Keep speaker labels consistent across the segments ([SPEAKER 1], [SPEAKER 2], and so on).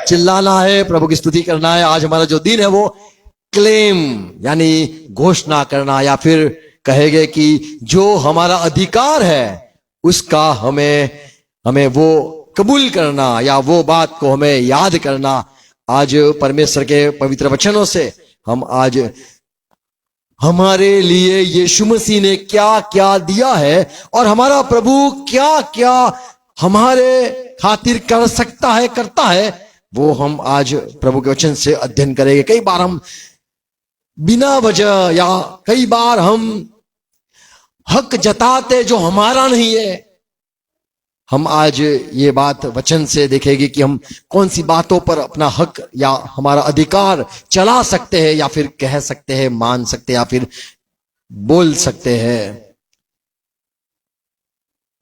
[SPEAKER 1] चिल्लाना है, प्रभु की स्तुति करना है। आज हमारा जो दिन है वो क्लेम यानी घोषणा करना, या फिर कहेंगे कि जो हमारा अधिकार है उसका हमें वो कबूल करना, या वो बात को हमें याद करना। आज परमेश्वर के पवित्र वचनों से हम आज हमारे लिए यीशु मसीह ने क्या क्या दिया है और हमारा प्रभु क्या क्या हमारे खातिर कर सकता है, करता है, वो हम आज प्रभु के वचन से अध्ययन करेंगे। कई बार हम बिना वजह या कई बार हम हक जताते जो हमारा नहीं है। हम आज ये बात वचन से देखेंगे कि हम कौन सी बातों पर अपना हक या हमारा अधिकार चला सकते हैं, या फिर कह सकते हैं, मान सकते हैं, या फिर बोल सकते हैं।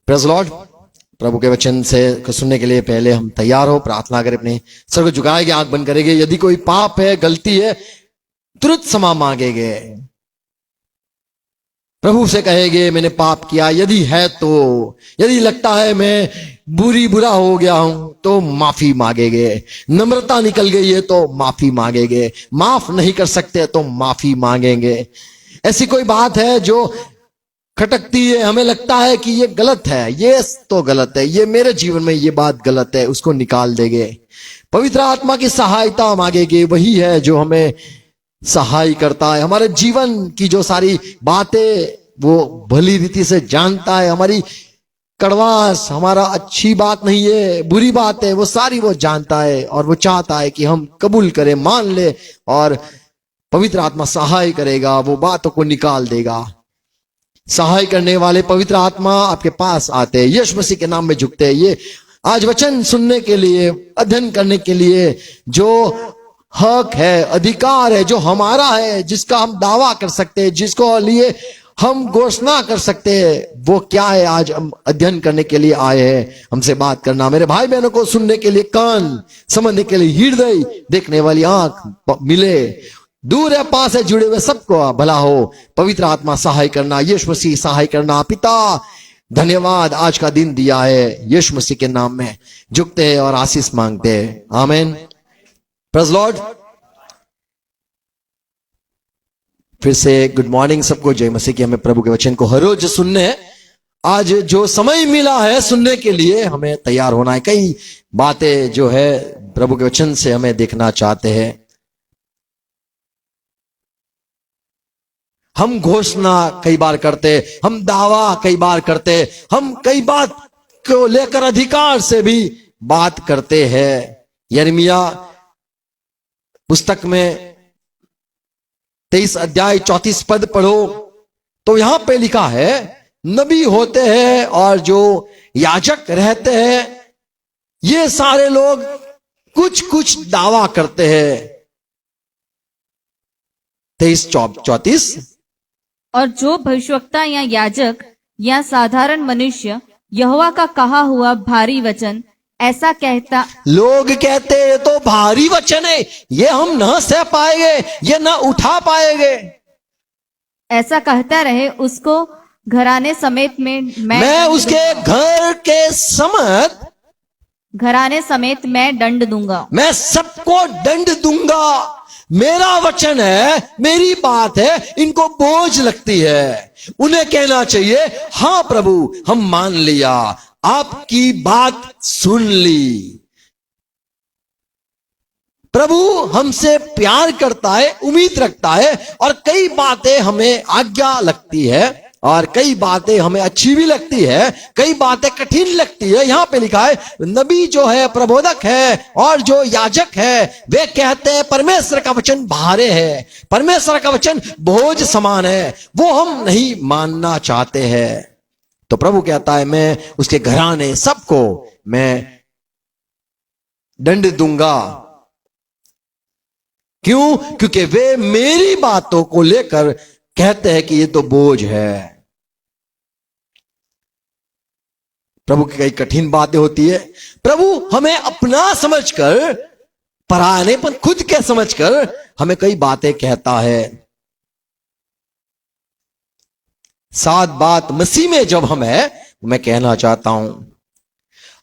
[SPEAKER 1] Praise Lord. प्रभु के वचन से सुनने के लिए पहले हम तैयार हो, प्रार्थना करें, अपने सर को झुकाएंगे, आंख बंद करेंगे। यदि कोई पाप है, गलती है, तुरंत क्षमा मांगेंगे, प्रभु से कहेंगे मैंने पाप किया। यदि है तो, यदि लगता है मैं बुरा हो गया हूं तो माफी मांगेंगे। नम्रता निकल गई है तो माफी मांगेंगे। माफ नहीं कर सकते तो माफी मांगेंगे। ऐसी कोई बात है जो खटकती है, हमें लगता है कि ये गलत है, ये तो गलत है, ये मेरे जीवन में ये बात गलत है, उसको निकाल देंगे। पवित्र आत्मा की सहायता मांगेंगे। वही है जो हमें सहाय करता है, हमारे जीवन की जो सारी बातें वो भली रीति से जानता है। हमारी कड़वास, हमारा अच्छी बात नहीं है, बुरी बात है, वो सारी वो जानता है, और वो चाहता है कि हम कबूल करें, मान ले, और पवित्र आत्मा सहाय करेगा, वो बातों को निकाल देगा। सहाय करने वाले पवित्र आत्मा आपके पास आते हैं, यीशु मसीह के नाम में झुकते हैं। ये आज वचन सुनने के लिए, अध्ययन करने के लिए जो हक है, अधिकार है जो हमारा है, जिसका हम दावा कर सकते हैं, जिसको लिए हम घोषणा कर सकते हैं, वो क्या है आज हम अध्ययन करने के लिए आए हैं। हमसे बात करना, मेरे भाई बहनों को सुनने के लिए कान, समझने के लिए हृदय, देखने वाली आंख मिले। दूर है, पास है, जुड़े हुए सबको भला हो। पवित्र आत्मा सहाय करना, यीशु मसीह सहाय करना। पिता धन्यवाद, आज का दिन दिया है, यीशु मसीह के नाम में झुकते हैं और आशीष मांगते हैं। आमीन। Praise Lord. फिर से गुड मॉर्निंग सबको, जय मसीह की। हमें प्रभु के वचन को हर रोज सुनने हैं। आज जो समय मिला है सुनने के लिए, हमें तैयार होना है। कई बातें जो है प्रभु के वचन से हमें देखना चाहते हैं। हम घोषणा कई बार करते, हम दावा कई बार करते, हम कई बात को लेकर अधिकार से भी बात करते हैं। यिर्मयाह पुस्तक में 23 अध्याय 34 पद पढ़ो तो यहां पे लिखा है, नबी होते हैं और जो याजक रहते हैं, ये सारे लोग कुछ कुछ दावा करते हैं। 23-34।
[SPEAKER 2] और जो भविष्यवक्ता या याजक या साधारण मनुष्य यहोवा का कहा हुआ भारी वचन ऐसा कहता,
[SPEAKER 1] लोग कहते हैं तो भारी वचन है, ये हम न सह पाएंगे, ये न उठा पाएंगे,
[SPEAKER 2] ऐसा कहता रहे, उसको घराने समेत में
[SPEAKER 1] मैं उसके घर के समत,
[SPEAKER 2] घराने समेत मैं दंड दूंगा।
[SPEAKER 1] मैं सबको दंड दूंगा। मेरा वचन है, मेरी बात है, इनको बोझ लगती है। उन्हें कहना चाहिए, हाँ प्रभु हम मान लिया, आपकी बात सुन ली। प्रभु हमसे प्यार करता है, उम्मीद रखता है, और कई बातें हमें आज्ञा लगती है और कई बातें हमें अच्छी भी लगती है, कई बातें कठिन लगती है। यहां पे लिखा है, नबी जो है, प्रबोधक है और जो याजक है, वे कहते हैं परमेश्वर का वचन भारे है, परमेश्वर का वचन बोझ समान है, वो हम नहीं मानना चाहते हैं। तो प्रभु कहता है, मैं उसके घराने सबको मैं दंड दूंगा। क्यों? क्योंकि वे मेरी बातों को लेकर कहते हैं कि ये तो बोझ है। प्रभु की कई कठिन बातें होती है। प्रभु हमें अपना समझकर, परानेपन खुद के समझकर हमें कई बातें कहता है। सात बात मसीह में जब हम है, मैं कहना चाहता हूं,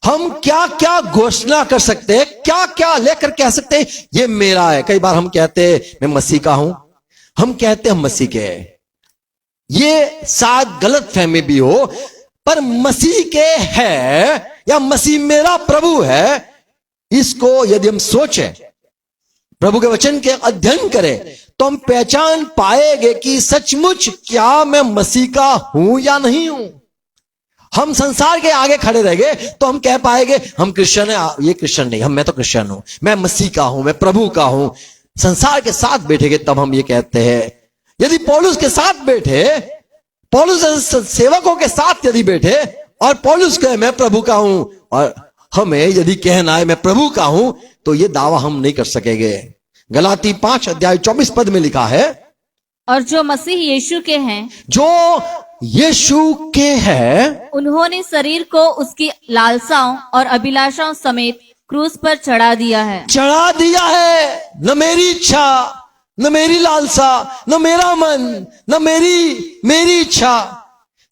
[SPEAKER 1] हम क्या क्या घोषणा कर सकते हैं, क्या क्या लेकर कह सकते हैं ये मेरा है। कई बार हम कहते हैं मैं मसीह का हूं, हम कहते हैं हम मसीह के हैं। ये शायद गलत फहमी भी हो, पर मसीह के है या मसीह मेरा प्रभु है, इसको यदि हम सोचें, प्रभु के वचन के अध्ययन करें, तो हम पहचान पाएंगे कि सचमुच क्या मैं मसीह का हूं या नहीं हूं। हम संसार के आगे खड़े रहेंगे तो हम कह पाएंगे हम क्रिश्चियन है, ये क्रिश्चियन नहीं, मैं तो क्रिश्चियन हूं, मैं मसीह का हूं, मैं प्रभु का हूं। संसार के साथ बैठेंगे तब हम ये कहते हैं। यदि पौलुस के साथ बैठे, पौलुस सेवकों के साथ यदि बैठे और पौलुस कहे मैं प्रभु का हूं, और हमें यदि कहना है मैं प्रभु का हूं, तो ये दावा हम नहीं कर सकेंगे। गलाती 5 अध्याय 24 पद में लिखा है,
[SPEAKER 2] और जो मसीह यीशु के हैं,
[SPEAKER 1] जो यीशु के हैं,
[SPEAKER 2] उन्होंने शरीर को उसकी लालसाओं और अभिलाषाओं समेत क्रूस पर चढ़ा दिया है।
[SPEAKER 1] चढ़ा दिया है। न मेरी इच्छा, न मेरी लालसा, न मेरा मन, न मेरी इच्छा,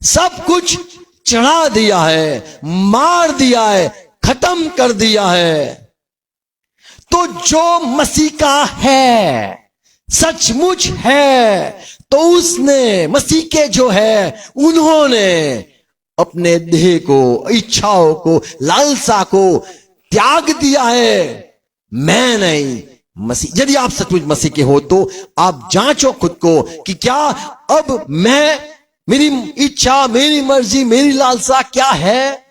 [SPEAKER 1] सब कुछ चढ़ा दिया है, मार दिया है, खत्म कर दिया है। तो जो मसीह का है, सचमुच है, तो उसने, मसीह के जो है, उन्होंने अपने देह को, इच्छाओं को, लालसा को त्याग दिया है। मैं नहीं, मसीह। यदि आप सचमुच मसीह के हो तो आप जांचो खुद को कि क्या अब मैं, मेरी इच्छा, मेरी मर्जी, मेरी लालसा क्या है।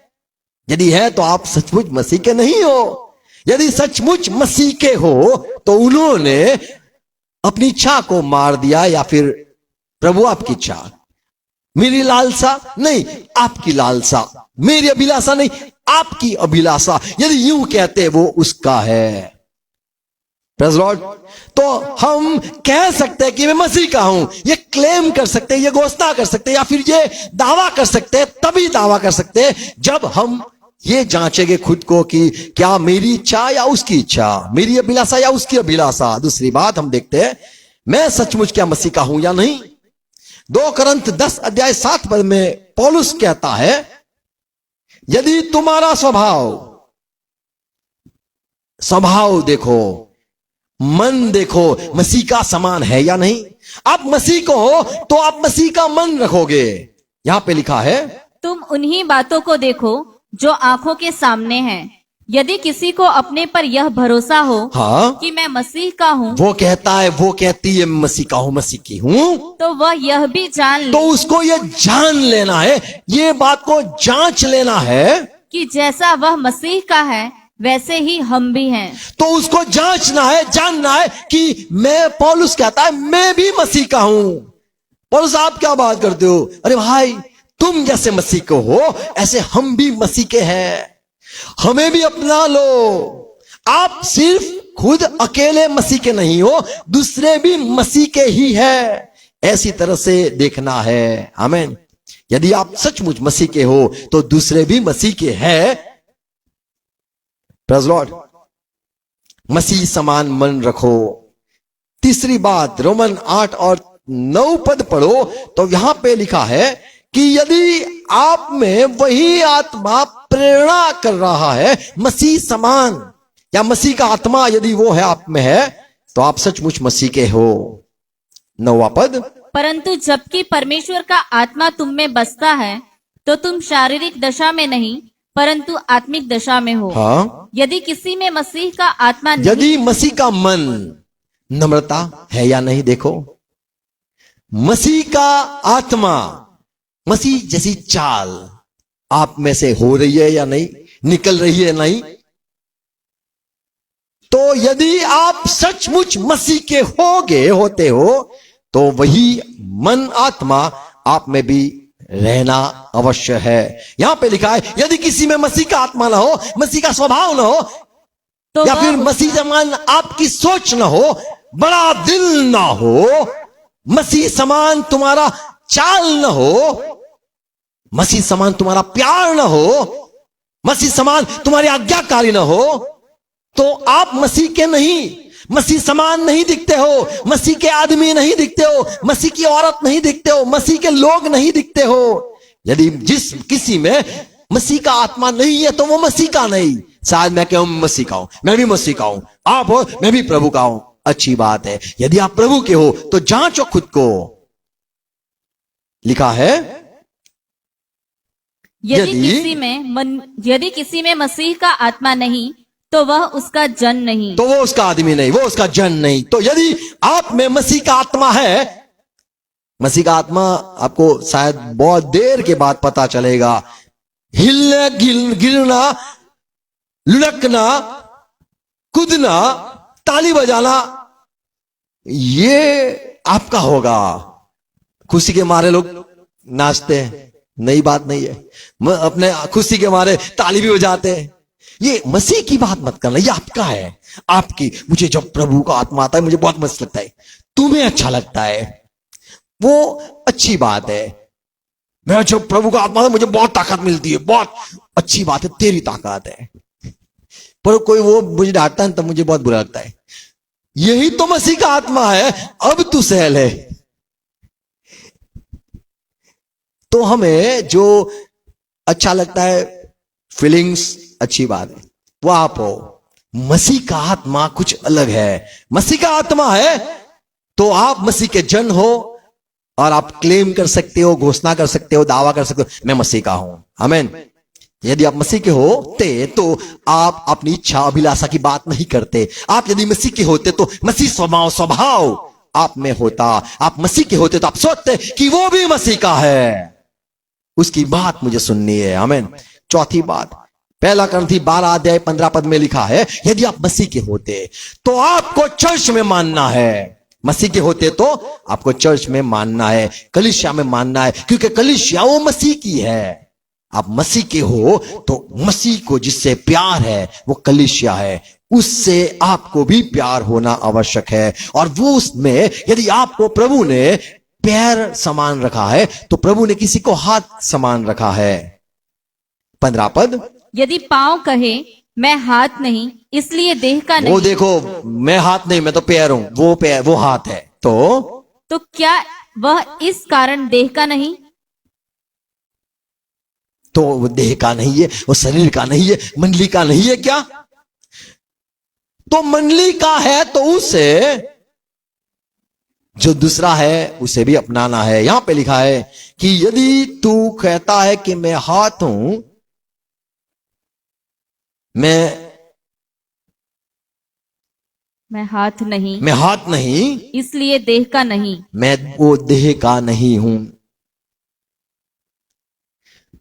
[SPEAKER 1] यदि है तो आप सचमुच मसीह के नहीं हो। यदि सचमुच मसीह के हो तो उन्होंने अपनी इच्छा को मार दिया, या फिर प्रभु आपकी इच्छा, मेरी लालसा नहीं आपकी लालसा, मेरी अभिलाषा नहीं आपकी अभिलाषा, यदि यूं कहते वो उसका है। Praise Lord. तो हम कह सकते हैं कि मैं मसीह का हूं, ये क्लेम कर सकते हैं, ये घोषणा कर सकते हैं, या फिर ये दावा कर सकते हैं। तभी दावा कर सकते हैं जब हम ये जांचेंगे खुद को कि क्या मेरी इच्छा या उसकी इच्छा, मेरी अभिलाषा या उसकी अभिलाषा। दूसरी बात हम देखते हैं, मैं सचमुच क्या मसीह का हूं या नहीं। 2 कुरिन्थ 10 अध्याय 7 पद में पौलुस कहता है, यदि तुम्हारा स्वभाव देखो, मन देखो, मसीह का समान है या नहीं। आप मसीह को हो तो आप मसीह का मन रखोगे। यहां पे लिखा है,
[SPEAKER 2] तुम उन्हीं बातों को देखो जो आंखों के सामने हैं। यदि किसी को अपने पर यह भरोसा हो
[SPEAKER 1] हाँ,
[SPEAKER 2] कि मैं मसीह का हूँ,
[SPEAKER 1] वो कहता है, वो कहती है मसीह का हूं, मसीह की हूं,
[SPEAKER 2] तो वह यह भी जान ले
[SPEAKER 1] तो उसको ये जान लेना है, ये बात को जांच लेना है
[SPEAKER 2] कि जैसा वह मसीह का है वैसे ही हम भी हैं।
[SPEAKER 1] तो उसको जांचना है, जानना है कि मैं, पौलुस कहता है मैं भी मसीह का हूं। पौलुस आप क्या बात करते हो, अरे भाई तुम जैसे मसीह को हो ऐसे हम भी मसीह के हैं, हमें भी अपना लो। आप सिर्फ खुद अकेले मसीह के नहीं हो, दूसरे भी मसीह के ही है, ऐसी तरह से देखना है। आमीन। यदि आप सचमुच मसीह के हो तो दूसरे भी मसीह के हैं। Praise Lord. मसीह समान मन रखो। तीसरी बात, रोमन 8 और 9 पद पढ़ो तो यहां पे लिखा है कि यदि आप में वही आत्मा प्रेरणा कर रहा है, मसीह समान या मसीह का आत्मा यदि वो है आप में है, तो आप सचमुच मसीह के हो। 9वां पद,
[SPEAKER 2] परंतु जबकि परमेश्वर का आत्मा तुम में बसता है तो तुम शारीरिक दशा में नहीं परंतु आत्मिक दशा में हो।
[SPEAKER 1] हाँ,
[SPEAKER 2] यदि किसी में मसीह का आत्मा नहीं,
[SPEAKER 1] यदि मसीह का मन, नम्रता है या नहीं देखो, मसीह का आत्मा, मसीह जैसी चाल आप में से हो रही है या नहीं, निकल रही है नहीं, तो यदि आप सचमुच मसीह के होते हो तो वही मन, आत्मा आप में भी रहना अवश्य है। यहां पे लिखा है, यदि किसी में मसीह का आत्मा ना हो, मसीह का स्वभाव ना हो,
[SPEAKER 2] तो
[SPEAKER 1] या फिर मसीह समान आपकी सोच ना हो, बड़ा दिल ना हो, मसीह समान तुम्हारा चाल ना हो, मसीह समान तुम्हारा प्यार ना हो, मसीह समान तुम्हारी आज्ञाकारी ना हो, तो आप मसीह के नहीं, मसीह समान नहीं दिखते हो, मसीह के आदमी नहीं दिखते हो, मसीह की औरत नहीं दिखते हो, मसीह के लोग नहीं दिखते हो। यदि जिस किसी में मसीह का आत्मा नहीं है तो वो मसीह का नहीं। शायद मैं कहूं मसीह का हूं, मैं भी मसीह का हूं, आप हो, मैं भी प्रभु का हूं। अच्छी बात है, यदि आप प्रभु के हो तो जांचो खुद को। लिखा है
[SPEAKER 2] यदि किसी में मसीह का आत्मा नहीं तो वह उसका जन नहीं।
[SPEAKER 1] तो वो उसका आदमी नहीं, वो उसका जन नहीं। तो यदि आप में मसीह का आत्मा है, मसीह का आत्मा आपको शायद बहुत देर के बाद पता चलेगा। हिलना, गिरना, लुढ़कना, कूदना, ताली बजाना, ये आपका होगा। खुशी के मारे लोग नाचते हैं, नई बात नहीं है। अपने खुशी के मारे ताली भी बजाते हैं। ये मसीह की बात मत करना, ये आपका है, आपकी। मुझे जब प्रभु का आत्मा आता है मुझे बहुत मस्त लगता है, तुम्हें अच्छा लगता है, वो अच्छी बात है। मैं जब प्रभु का आत्मा आता है मुझे बहुत ताकत मिलती है, बहुत अच्छी बात है, तेरी ताकत है। पर कोई वो मुझे डांटता है तब मुझे बहुत बुरा लगता है। यही तो मसीह का आत्मा है, अब तू सहल है। तो हमें जो अच्छा लगता है, फीलिंग्स, अच्छी बात है, वो आप हो। मसीह का आत्मा कुछ अलग है। मसीह का आत्मा है तो आप मसीह के जन हो और आप क्लेम कर सकते हो, घोषणा कर सकते हो, दावा कर सकते हो, मैं मसीह का हूं। आमीन। यदि आप मसीह के होते तो आप अपनी इच्छा अभिलाषा की बात नहीं करते। आप यदि मसीह के होते तो मसीह स्वभाव आप में होता। आप मसीह के होते तो आप सोचते कि वो भी मसीह का है, उसकी बात मुझे सुननी है। आमीन। चौथी बात, 1 कुरिन्थी 12 अध्याय 15 पद में लिखा है, यदि आप मसीह के होते तो आपको चर्च में मानना है। मसीह के होते तो आपको चर्च में मानना है, कलीसिया में मानना है, क्योंकि कलीसिया वो मसीह की है। आप मसीह के हो तो मसीह को जिससे प्यार है वो कलीसिया है, उससे आपको भी प्यार होना आवश्यक है। और वो उसमें यदि आपको प्रभु ने पैर समान रखा है तो प्रभु ने किसी को हाथ समान रखा है। 15 पद,
[SPEAKER 2] यदि पांव कहे मैं हाथ नहीं इसलिए देह का नहीं।
[SPEAKER 1] वो देखो, मैं हाथ नहीं, मैं तो पैर हूं, वो पैर, वो हाथ है, तो
[SPEAKER 2] क्या वह इस कारण देह का नहीं?
[SPEAKER 1] तो वो देह का नहीं है, वो शरीर का नहीं है, मंडली का नहीं है क्या? तो मंडली का है तो उसे जो दूसरा है उसे भी अपनाना है। यहां पे लिखा है कि यदि तू कहता है कि मैं हाथ हूं,
[SPEAKER 2] मैं हाथ नहीं,
[SPEAKER 1] मैं हाथ नहीं
[SPEAKER 2] इसलिए देह का नहीं,
[SPEAKER 1] मैं वो देह का नहीं हूं।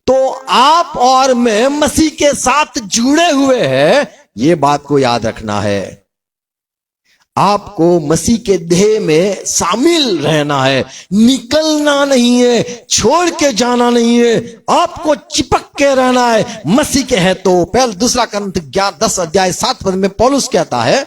[SPEAKER 1] तो आप और मैं मसीह के साथ जुड़े हुए हैं, ये बात को याद रखना है। आपको मसीह के देह में शामिल रहना है, निकलना नहीं है, छोड़ के जाना नहीं है, आपको चिपक के रहना है। मसीह के है तो 2 कुरिन्थी 10 अध्याय 7 पद में पौलुस कहता है,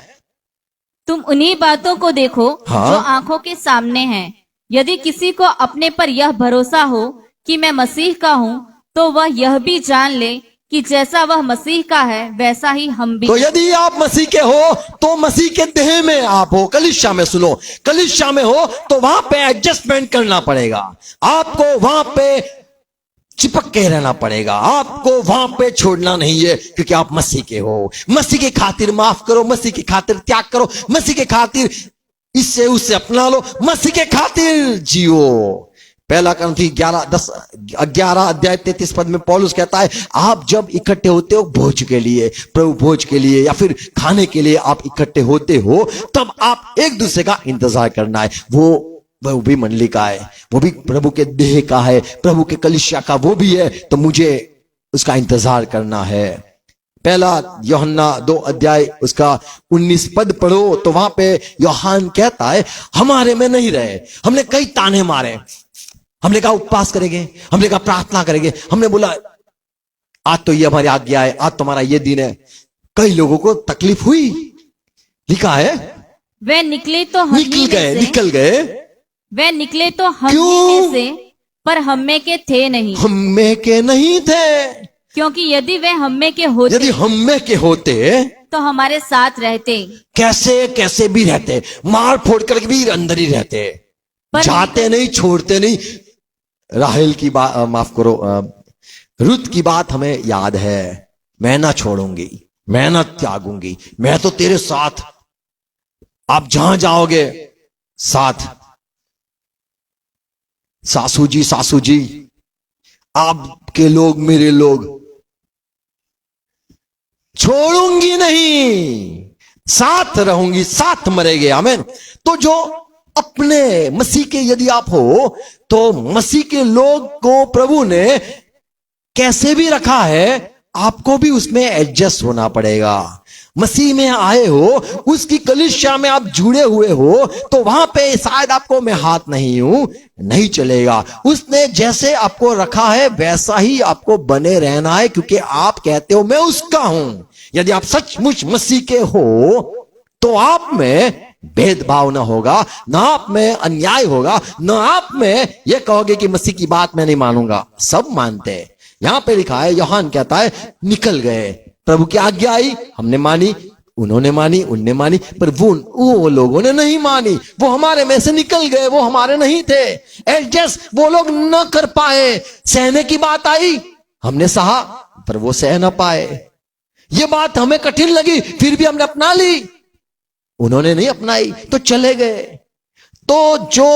[SPEAKER 2] तुम उन्हीं बातों को देखो
[SPEAKER 1] हाँ?
[SPEAKER 2] जो आंखों के सामने हैं। यदि किसी को अपने पर यह भरोसा हो कि मैं मसीह का हूँ, तो वह यह भी जान ले कि जैसा वह मसीह का है वैसा ही हम भी।
[SPEAKER 1] तो यदि आप मसीह के हो तो मसीह के देह में आप हो। कलीसिया में, सुनो, कलीसिया में हो तो वहां पे एडजस्टमेंट करना पड़ेगा, आपको वहां पे चिपक के रहना पड़ेगा, आपको वहां पे छोड़ना नहीं है, क्योंकि आप मसीह के हो। मसीह के खातिर माफ करो, मसीह के खातिर त्याग करो, मसीह के खातिर इससे उससे अपना लो, मसीह के खातिर जियो। 1 कुरिन्थी 11 अध्याय 33 पद में पौलुस कहता है, आप जब इकट्ठे होते हो भोज के लिए, प्रभु भोज के लिए या फिर खाने के लिए आप इकट्ठे होते हो, तब आप एक दूसरे का इंतजार करना है। वो भी मंडली का है, वो भी प्रभु के देह का है, प्रभु के कलीसिया का वो भी है, तो मुझे उसका इंतजार करना है। 1 यूहन्ना 2 अध्याय उसका 19 पद पढ़ो तो वहां पे यूहन्ना कहता है, हमारे में नहीं रहे, हमने कई ताने मारे, हमने कहा उपवास करेंगे, हमने कहा प्रार्थना करेंगे, हमने बोला आज तो ये हमारी आज्ञा है, आज तुम्हारा ये दिन है। कई लोगों को तकलीफ हुई। लिखा है
[SPEAKER 2] वे निकले तो हम
[SPEAKER 1] निकल गए
[SPEAKER 2] वे निकले तो हम में से, पर हम में के थे नहीं।
[SPEAKER 1] हम में के नहीं थे,
[SPEAKER 2] क्योंकि यदि वे हम में के होते,
[SPEAKER 1] यदि हम में के होते
[SPEAKER 2] तो हमारे साथ रहते।
[SPEAKER 1] कैसे भी रहते, मार फोड़ करके भी अंदर ही रहते, जाते नहीं, छोड़ते नहीं। राहेल की बात, माफ करो, रुत की बात हमें याद है, मैं ना छोड़ूंगी, मैं ना त्यागूंगी, मैं तो तेरे साथ, आप जहां जाओगे साथ। सासू जी आपके लोग मेरे लोग, छोड़ूंगी नहीं, साथ रहूंगी, साथ मरेंगे। आमीन। तो जो अपने मसीह के यदि आप हो, तो मसीह के लोग को प्रभु ने कैसे भी रखा है, आपको भी उसमें एडजस्ट होना पड़ेगा। मसीह में आए हो, उसकी कलीसिया में आप जुड़े हुए हो, तो वहां पे शायद आपको मैं हाथ नहीं हूं, नहीं चलेगा। उसने जैसे आपको रखा है वैसा ही आपको बने रहना है, क्योंकि आप कहते हो मैं उसका हूं। यदि आप सचमुच मसीह के हो तो आप में भेदभाव ना होगा, ना आप में अन्याय होगा, ना आप में यह कहोगे कि मसीह की बात मैं नहीं मानूंगा। सब मानते हैं। यहां पे लिखा है, यूहन्ना कहता है निकल गए, प्रभु की आज्ञा आई, हमने मानी, उन्होंने मानी, उनने मानी, पर वो लोगों ने नहीं मानी। वो हमारे में से निकल गए, वो हमारे नहीं थे। एडजस्ट वो लोग न कर पाए। सहने की बात आई, हमने सहा, पर वो सह ना पाए। ये बात हमें कठिन लगी, फिर भी हमने अपना ली, उन्होंने नहीं अपनाई, तो चले गए। तो जो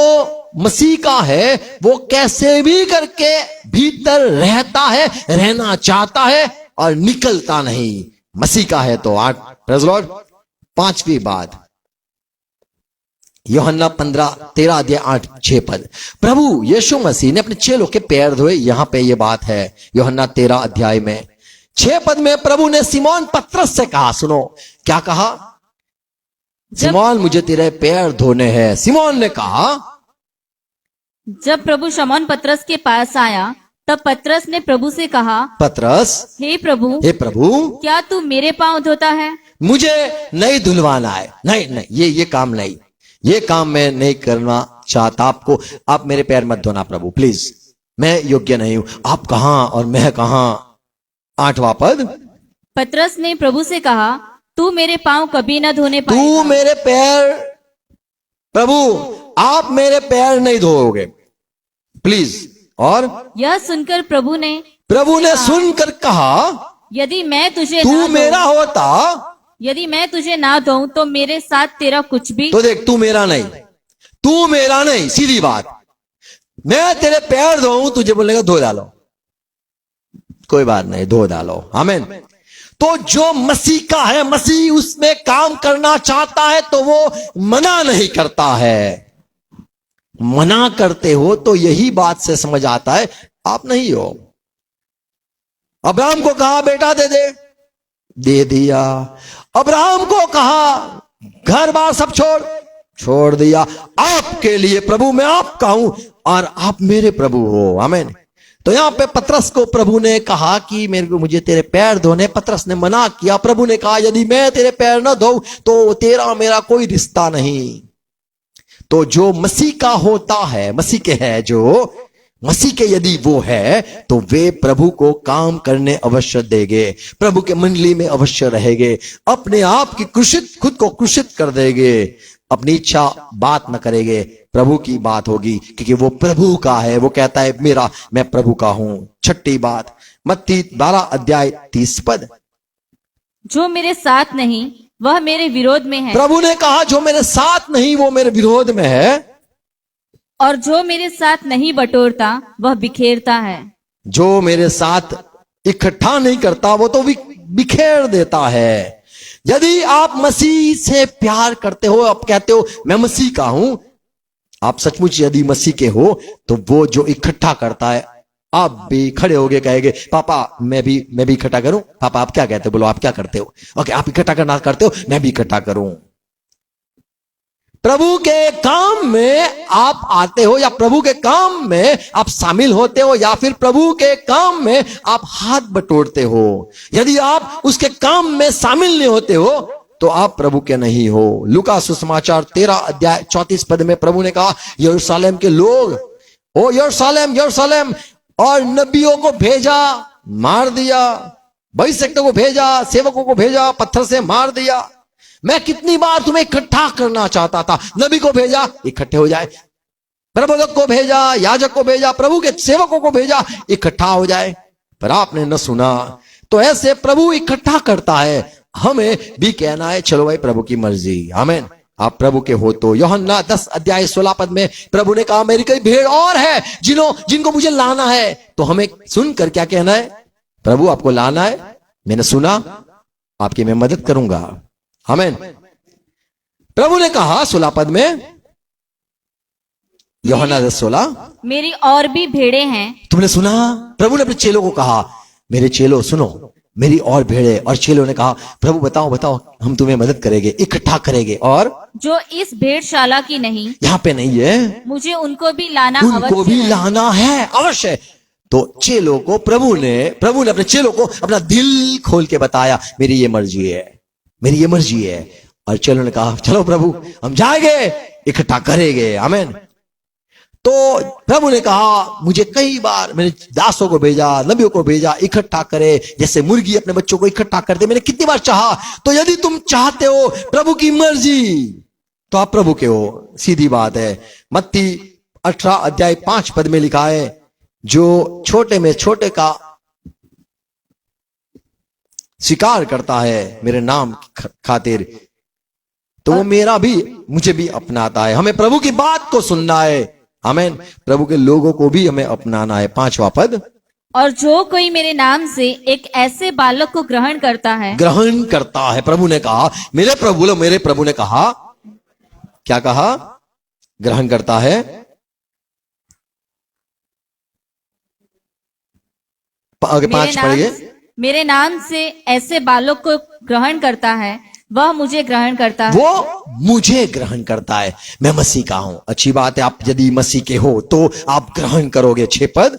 [SPEAKER 1] मसीह का है वो कैसे भी करके भीतर रहता है, रहना चाहता है और निकलता नहीं। मसीह का है तो 8 प्रेज़ लॉर्ड। 5वीं बात, यूहन्ना 15:13 अध्याय 8-6 पद। प्रभु यीशु मसीह ने अपने चेलों के पैर धोए। यहां पे ये बात है यूहन्ना 13 अध्याय में 6 पद में प्रभु ने सिमोन पतरस से कहा, सुनो क्या कहा, सिमोन मुझे तेरे पैर धोने हैं। सिमोन ने कहा,
[SPEAKER 2] जब प्रभु शमौन पतरस के पास आया तब पतरस ने प्रभु से कहा,
[SPEAKER 1] पतरस,
[SPEAKER 2] हे प्रभु, क्या तू मेरे पांव धोता है?
[SPEAKER 1] मुझे नहीं धुलवाना है, नहीं, ये काम नहीं, ये काम मैं नहीं करना चाहता। आपको, आप मेरे पैर मत धोना प्रभु, प्लीज, मैं योग्य नहीं हूं। आप कहां और मैं कहां। 8वां पद,
[SPEAKER 2] पतरस ने प्रभु से कहा, तू मेरे पांव कभी न धोने पाएगा।
[SPEAKER 1] तू मेरे पैर, प्रभु आप मेरे पैर नहीं धोओगे प्लीज। और
[SPEAKER 2] यह सुनकर प्रभु ने
[SPEAKER 1] सुनकर कहा,
[SPEAKER 2] यदि मैं तुझे
[SPEAKER 1] तू मेरा होता,
[SPEAKER 2] यदि मैं तुझे ना धोऊं तो मेरे साथ तेरा कुछ भी।
[SPEAKER 1] तो देख, तू मेरा नहीं, सीधी बात। मैं तेरे पैर धोऊं, तुझे बोलेगा धो डालो, कोई बात नहीं, धो डालो। आमीन। तो जो मसीह का है, मसीह उसमें काम करना चाहता है, तो वो मना नहीं करता है। मना करते हो तो यही बात से समझ आता है आप नहीं हो। अब्राहम को कहा बेटा दे दिया। अब्राहम को कहा घर बार सब छोड़ दिया। आपके लिए प्रभु मैं आपका हूं और आप मेरे प्रभु हो। आमीन। तो यहां पे पतरस को प्रभु ने कहा कि मुझे तेरे पैर धोने। पतरस ने मना किया। प्रभु ने कहा यदि मैं तेरे पैर न धोऊं तो तेरा मेरा कोई रिश्ता नहीं। तो जो मसीह का होता है, मसीह के है, जो मसीह के यदि वो है, तो वे प्रभु को काम करने अवश्य देंगे, प्रभु के मंडली में अवश्य रहेंगे, अपने आप की खुद को क्रूसित कर देंगे, अपनी इच्छा बात न करेंगे, प्रभु की बात होगी, क्योंकि वो प्रभु का है। वो कहता है मैं प्रभु का हूं। 6ठी बात, मत्ती 12:30
[SPEAKER 2] जो मेरे साथ नहीं वह मेरे विरोध में है।
[SPEAKER 1] प्रभु ने कहा जो मेरे साथ नहीं वो मेरे विरोध में है,
[SPEAKER 2] और जो मेरे साथ नहीं बटोरता वह बिखेरता है।
[SPEAKER 1] जो मेरे साथ इकट्ठा नहीं करता वो तो बिखेर देता है। यदि आप मसीह से प्यार करते हो, आप कहते हो मैं मसीह का हूं, आप सचमुच यदि मसीह के हो, तो वो जो इकट्ठा करता है, आप भी खड़े होके कहेंगे पापा मैं भी इकट्ठा करूं। पापा आप क्या कहते हो, बोलो आप क्या करते हो। ओके, आप इकट्ठा करना करते हो, मैं भी इकट्ठा करूं। प्रभु के काम में आप आते हो, या प्रभु के काम में आप शामिल होते हो, या फिर प्रभु के काम में आप हाथ बटोरते हो। यदि आप उसके काम में शामिल नहीं होते हो तो आप प्रभु के नहीं हो। लूका सुसमाचार 13:34 में प्रभु ने कहा यरूशलेम के लोग, ओ यरूशलेम, और नबियों को भेजा, मार दिया, भविष्यवक्ताओं को भेजा, सेवकों को भेजा, पत्थर से मार दिया। मैं कितनी बार तुम्हें इकट्ठा करना चाहता था। नबी को भेजा, इकट्ठे हो जाए, प्रबोधक को भेजा, याजक को भेजा, प्रभु के सेवकों को भेजा, इकट्ठा हो जाए। पर आपने न सुना। तो ऐसे प्रभु इकट्ठा करता है, हमें भी कहना है चलो भाई प्रभु की मर्जी। आमीन। आप प्रभु के हो तो यूहन्ना 10 अध्याय 16 पद में प्रभु ने कहा मेरी कई भेड़ और है जिनको मुझे लाना है। तो हमें सुनकर क्या कहना है? प्रभु आपको लाना है, मैंने सुना, आपकी मैं मदद करूंगा। आमीन। प्रभु ने कहा 16 पद में, यूहन्ना 10:16,
[SPEAKER 2] मेरी और भी भेड़े हैं।
[SPEAKER 1] तुमने सुना? प्रभु ने अपने चेलों को कहा मेरे चेलों सुनो, मेरी और भेड़े। और चेलों ने कहा प्रभु बताओ बताओ, हम तुम्हें मदद करेंगे, इकट्ठा करेंगे। और
[SPEAKER 2] जो इस भेड़शाला की नहीं,
[SPEAKER 1] यहाँ पे नहीं है,
[SPEAKER 2] मुझे उनको भी लाना
[SPEAKER 1] उनको
[SPEAKER 2] अवश्य
[SPEAKER 1] भी
[SPEAKER 2] है।
[SPEAKER 1] लाना है अवश्य। तो चेलों को प्रभु ने अपने चेलों को अपना दिल खोल के बताया मेरी ये मर्जी है, मेरी ये मर्जी है। और चेलों ने कहा चलो प्रभु हम जाएंगे, इकट्ठा करेंगे। आमीन। तो प्रभु ने कहा मुझे कई बार मैंने दासों को भेजा, नबियों को भेजा, इकट्ठा करे जैसे मुर्गी अपने बच्चों को इकट्ठा करते। मैंने कितनी बार चाहा। तो यदि तुम चाहते हो प्रभु की मर्जी तो आप प्रभु के हो, सीधी बात है। मत्ती 18 अध्याय 5 पद में लिखा है जो छोटे में छोटे का स्वीकार करता है मेरे नाम खातिर, तो वो मुझे भी अपनाता है। हमें प्रभु की बात को सुनना है। आमीन। प्रभु के लोगों को भी हमें अपनाना है। 5वां पद,
[SPEAKER 2] और जो कोई मेरे नाम से एक ऐसे बालक को ग्रहण करता है,
[SPEAKER 1] ग्रहण करता है। प्रभु ने कहा मेरे प्रभु ने कहा, क्या कहा? ग्रहण करता है। आगे 5 पढ़िए।
[SPEAKER 2] मेरे नाम से ऐसे बालक को ग्रहण करता है, वह मुझे ग्रहण करता है।
[SPEAKER 1] वो मुझे ग्रहण करता है। मैं मसीह का हूं, अच्छी बात है। आप यदि मसीह के हो तो आप ग्रहण करोगे। 6 पद,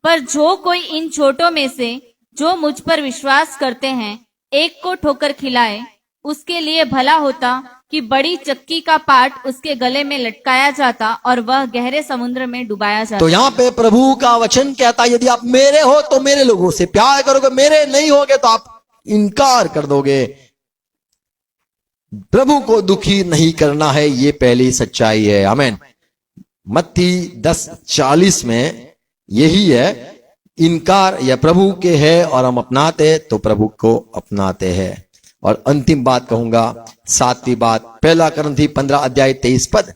[SPEAKER 2] पर जो कोई इन छोटों में से जो मुझ पर विश्वास करते हैं एक को ठोकर खिलाए, उसके लिए भला होता कि बड़ी चक्की का पाट उसके गले में लटकाया जाता और वह गहरे समुद्र में डुबाया जाता।
[SPEAKER 1] तो यहाँ पे प्रभु का वचन कहता है यदि आप मेरे हो तो मेरे लोगों से प्यार करोगे, मेरे नहीं होगे तो आप इनकार कर दोगे। प्रभु को दुखी नहीं करना है, ये पहली सच्चाई है। आमीन। मत्ती 10:40 में यही है, इनकार या प्रभु के है और हम अपनाते तो प्रभु को अपनाते हैं। और अंतिम बात कहूंगा, 7वीं बात, 1 कुरिन्थी 15 अध्याय 23 पद।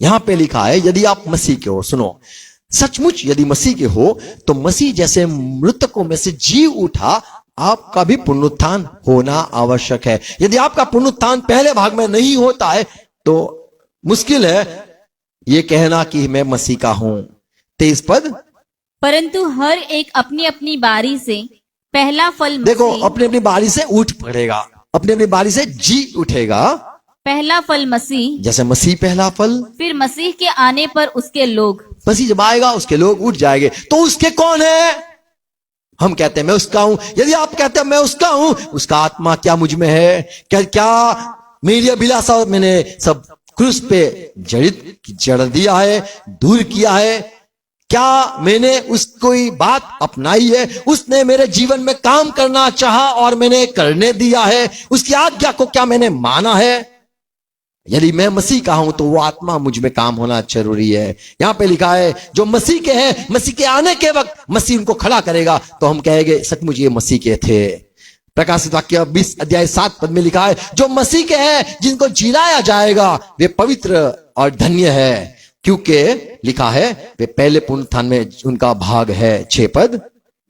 [SPEAKER 1] यहां पे लिखा है यदि आप मसीह के हो, सुनो, सचमुच यदि मसीह के हो तो मसीह जैसे मृतकों में से जी उठा, आपका भी पुनरुत्थान होना आवश्यक है। यदि आपका पुनरुत्थान पहले भाग में नहीं होता है तो मुश्किल है यह कहना कि मैं मसीह का हूं। 23 पद,
[SPEAKER 2] परंतु हर एक अपनी अपनी बारी से पहला फल
[SPEAKER 1] देखो,
[SPEAKER 2] मसीह,
[SPEAKER 1] अपनी अपनी बारी से उठ पड़ेगा, अपनी अपनी बारी से जी उठेगा।
[SPEAKER 2] पहला फल मसीह,
[SPEAKER 1] जैसे मसीह पहला फल,
[SPEAKER 2] फिर मसीह के आने पर उसके लोग।
[SPEAKER 1] मसीह जब आएगा उसके लोग उठ जाएंगे। तो उसके कौन है? हम कहते हैं मैं उसका हूं। यदि आप कहते हैं मैं उसका हूं, उसका आत्मा क्या मुझ में है? क्या मेरी अभिलाषा मैंने सब क्रूस पे जड़ दिया है, दूर किया है? क्या मैंने उसकी बात अपनाई है? उसने मेरे जीवन में काम करना चाहा और मैंने करने दिया है? उसकी आज्ञा को क्या मैंने माना है? यदि मैं मसीह का हूं तो वो आत्मा मुझ में काम होना जरूरी है। यहां पे लिखा है जो मसीह के हैं, मसीह के आने के वक्त मसीह उनको खड़ा करेगा तो हम कहेंगे सचमुच ये मसीह के थे। प्रकाशित वाक्य 20 अध्याय 7 पद में लिखा है जो मसीह के हैं, जिनको जिलाया जाएगा, वे पवित्र और धन्य है, क्योंकि लिखा है वे पहले पुनरुत्थान में उनका भाग है। 6 पद,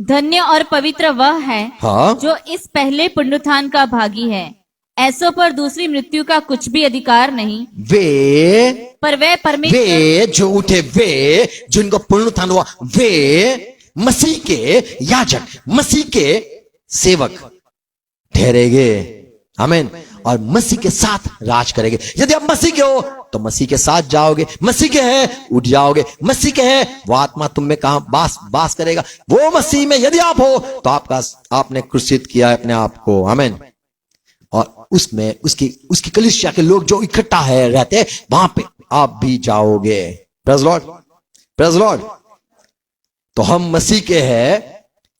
[SPEAKER 2] धन्य और पवित्र वह है
[SPEAKER 1] हाँ,
[SPEAKER 2] जो इस पहले पुनरुत्थान का भागी है। ऐसों पर दूसरी मृत्यु का कुछ भी अधिकार नहीं,
[SPEAKER 1] पर
[SPEAKER 2] वे परमेश्वर,
[SPEAKER 1] वे जो उठे, वे जिनको पुनरुत्थान हुआ, वे मसीह के याजक, मसीह के सेवक ठहरेंगे। आमीन। और मसीह के साथ राज करेंगे। यदि आप मसीह के हो तो मसीह के साथ जाओगे, मसीह के हैं उठ जाओगे, मसीह के हैं वो आत्मा तुम में कहां बास करेगा? वो मसीह में यदि आप हो तो आपने क्रूसित किया है अपने आप को। आमीन। और उसमें उसकी कलीसिया के लोग जो इकट्ठा है रहते हैं, वहां पे आप भी जाओगे। Praise Lord, praise Lord. तो हम मसीह के हैं,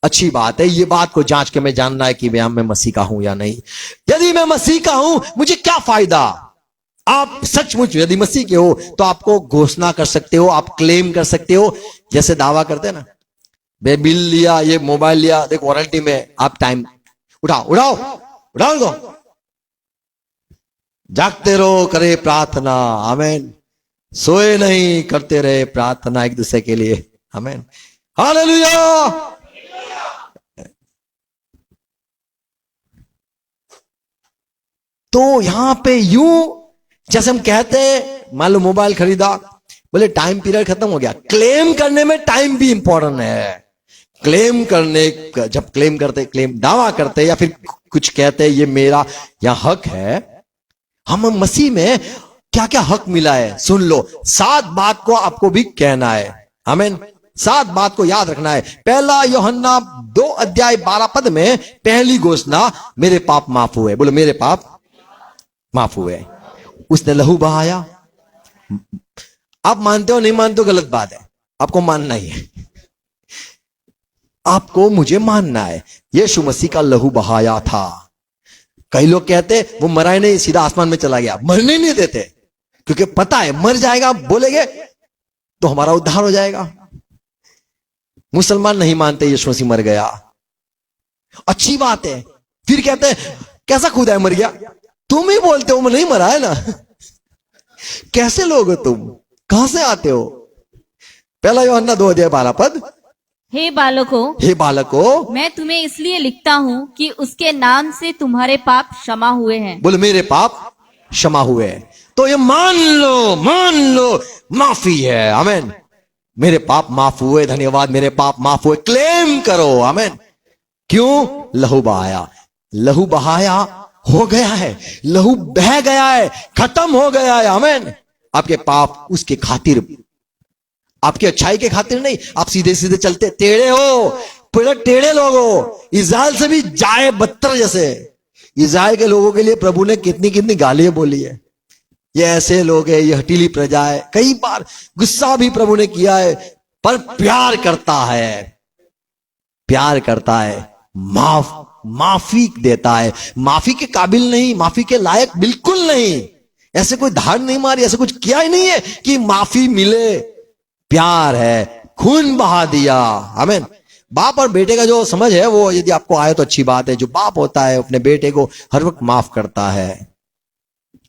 [SPEAKER 1] अच्छी बात है। ये बात को जांच के मैं जानना है कि मैं मसीह का हूं या नहीं। यदि मैं मसीह का हूं मुझे क्या फायदा? आप सचमुच यदि मसीह के हो तो आपको घोषणा कर सकते हो, आप क्लेम कर सकते हो, जैसे दावा करते हैं ना, बे बिल लिया, ये मोबाइल लिया, देख वारंटी में, आप टाइम उठाओ उठाओ उठाओ दो, जागते रहो, करे प्रार्थना, आमेन। सोए नहीं, करते रहे प्रार्थना एक दूसरे के लिए, आमेन, हालेलुया। तो यहां पे यूं जैसे हम कहते हैं, मान लो मोबाइल खरीदा, बोले टाइम पीरियड खत्म हो गया। क्लेम करने में टाइम भी इंपॉर्टेंट है। क्लेम करने, जब क्लेम करते, क्लेम दावा करते या फिर कुछ कहते ये मेरा यह हक है, हम मसीह में क्या क्या हक मिला है सुन लो। 7 बात को आपको भी कहना है, आमीन। 7 बात को याद रखना है। पहला यूहन्ना 2:12 में पहली घोषणा, मेरे पाप माफ हुए। बोलो मेरे पाप माफ हुए। उसने लहू बहाया। आप मानते हो नहीं मानते हो गलत बात है, आपको मानना ही है, आपको मुझे मानना है। यीशु मसीह का लहू बहाया था। कई लोग कहते वो मरा ही नहीं, सीधा आसमान में चला गया। मरने नहीं देते, क्योंकि पता है मर जाएगा, बोलेंगे तो हमारा उद्धार हो जाएगा। मुसलमान नहीं मानते यीशु मसीह मर गया, अच्छी बात है। फिर कहते हैं कैसा खुदा है मर गया, तुम ही बोलते हो मैं नहीं मरा है ना। कैसे लोग हो तुम, कहां से आते हो। पहला यूहन्ना 2:12,
[SPEAKER 2] हे बालकों,
[SPEAKER 1] हे बालकों,
[SPEAKER 2] मैं तुम्हें इसलिए लिखता हूँ कि उसके नाम से तुम्हारे पाप क्षमा हुए हैं।
[SPEAKER 1] बोले मेरे पाप क्षमा हुए। तो ये मान लो माफी है, आमीन। मेरे पाप माफ हुए, धन्यवाद, मेरे पाप माफ हुए, क्लेम करो, आमीन। क्यों? लहू बहाया। लहू बहाया हो गया है, लहू बह गया है, खत्म हो गया है, आमीन। आपके पाप उसके खातिर, आपकी अच्छाई के खातिर नहीं। आप सीधे सीधे चलते, टेढ़े हो, पूरे टेढ़े लोग हो। इज़राइल से भी जाए बदतर जैसे। इज़राइल के लोगों के लिए प्रभु ने कितनी कितनी गालियां बोली है। ये ऐसे लोग है, ये हटीली प्रजा है। कई बार गुस्सा भी प्रभु ने किया है, पर प्यार करता है, प्यार करता है, माफी देता है। माफी के काबिल नहीं, माफी के लायक बिल्कुल नहीं। ऐसे कोई धाड़ नहीं मारी, ऐसे कुछ किया ही नहीं है कि माफी मिले। प्यार है, खून बहा दिया, आमीन। बाप और बेटे का जो समझ है वो यदि आपको आए तो अच्छी बात है। जो बाप होता है अपने बेटे को हर वक्त माफ करता है।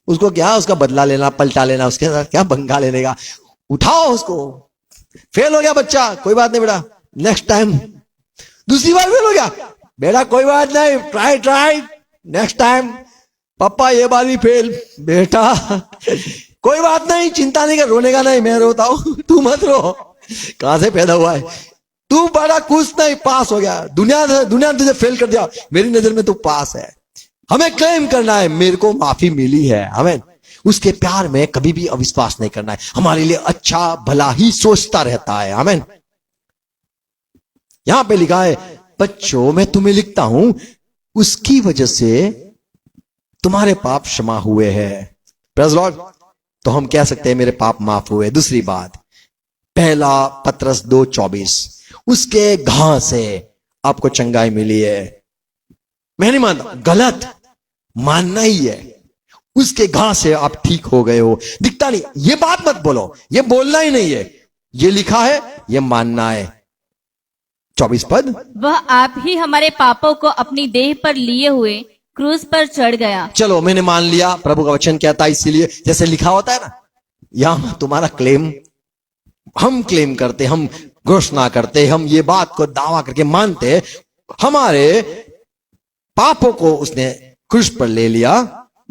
[SPEAKER 1] उसको क्या उसका बदला लेना, पलटा लेना, उसके साथ क्या पंगा लेने का। उठाओ उसको। फेल हो गया बच्चा, कोई बात नहीं बेटा, नेक्स्ट टाइम। दूसरी बार फेल हो गया बेटा, कोई बात नहीं, ट्राई नेक्स्ट टाइम। पापा ये बार भी फेल, बेटा कोई बात नहीं, चिंता नहीं कर, रोने का नहीं, मैं रोता हूं, तू मत रो। कहां से पैदा हुआ है तू, बड़ा कुछ नहीं, पास हो गया। दुनिया ने तुझे फेल कर दिया, मेरी नजर में तू पास है। हमें क्लेम करना है, मेरे को माफी मिली है, आमीन। उसके प्यार में कभी भी अविश्वास नहीं करना है। हमारे लिए अच्छा भला ही सोचता रहता है, आमीन। यहां पे लिखा है, बच्चों मैं तुम्हें लिखता हूं उसकी वजह से तुम्हारे पाप क्षमा हुए हैं। Praise Lord. तो हम कह सकते हैं मेरे पाप माफ हुए। दूसरी बात, पहला पतरस 2:24, उसके घाव से आपको चंगाई मिली है। मैं नहीं मानता, गलत मानना ही है। उसके घाव से आप ठीक हो गए हो, दिखता नहीं। ये बात मत बोलो, ये बोलना ही नहीं है, ये लिखा है, ये मानना है। 24 पद,
[SPEAKER 2] वह आप ही हमारे पापों को अपनी देह पर लिए हुए क्रूस पर चढ़ गया।
[SPEAKER 1] चलो मैंने मान लिया, प्रभु का वचन कहता है, इसीलिए जैसे लिखा होता है ना, यहां तुम्हारा क्लेम, हम क्लेम करते, हम घोषणा करते, हम ये बात को दावा करके मानते, हमारे पापों को उसने क्रूस पर ले लिया,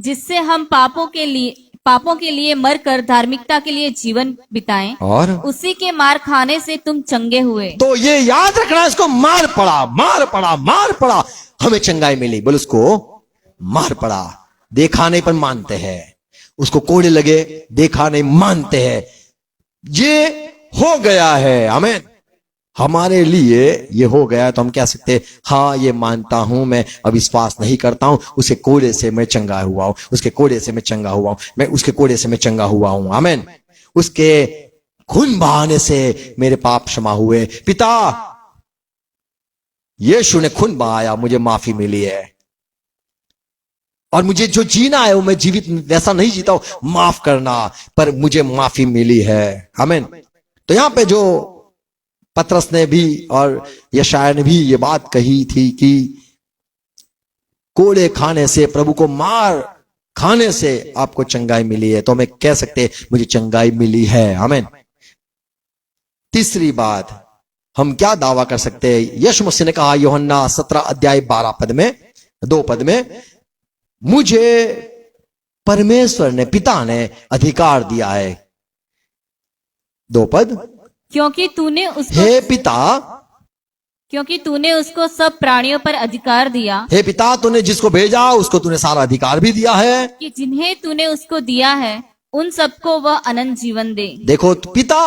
[SPEAKER 2] जिससे हम पापों के लिए मरकर धार्मिकता के लिए जीवन बिताएं,
[SPEAKER 1] और
[SPEAKER 2] उसी के मार खाने से तुम चंगे हुए।
[SPEAKER 1] तो ये याद रखना, इसको मार पड़ा, हमें चंगाई मिली। बोल उसको मार पड़ा, देखा नहीं पर मानते हैं। उसको कोड़े लगे, देखा नहीं, मानते हैं। ये हो गया है, आमीन। हमारे लिए ये हो गया है, तो हम कह सकते हैं हाँ ये मानता हूं, मैं अविश्वास नहीं करता हूं। उसके कोड़े से मैं चंगा हुआ हूं, उसके कोड़े से मैं चंगा हुआ हूं, मैं उसके कोड़े से मैं चंगा हुआ हूं, आमीन। उसके खून बहाने से मेरे पाप क्षमा हुए। पिता यीशु ने खून बहाया, मुझे माफी मिली है, और मुझे जो जीना है वो मैं जीवित वैसा नहीं जीता हूं, माफ करना, पर मुझे माफी मिली है, आमीन। तो यहां पे जो पतरस ने भी और यशायाह ने भी ये बात कही थी कि कोड़े खाने से, प्रभु को मार खाने से आपको चंगाई मिली है। तो हमें कह सकते हैं मुझे चंगाई मिली है। आमीन। तीसरी बात, हम क्या दावा कर सकते हैं? यीशु मसीह ने कहा यूहन्ना 17 अध्याय 12 पद में, 2 पद में, मुझे परमेश्वर ने, पिता ने अधिकार दिया है। 2 पद,
[SPEAKER 2] क्योंकि तूने उसको सब प्राणियों पर अधिकार दिया,
[SPEAKER 1] हे पिता, तूने जिसको भेजा उसको तूने सारा अधिकार भी दिया है
[SPEAKER 2] कि जिन्हें तूने उसको दिया है उन सबको वह अनंत जीवन दे।
[SPEAKER 1] देखो पिता,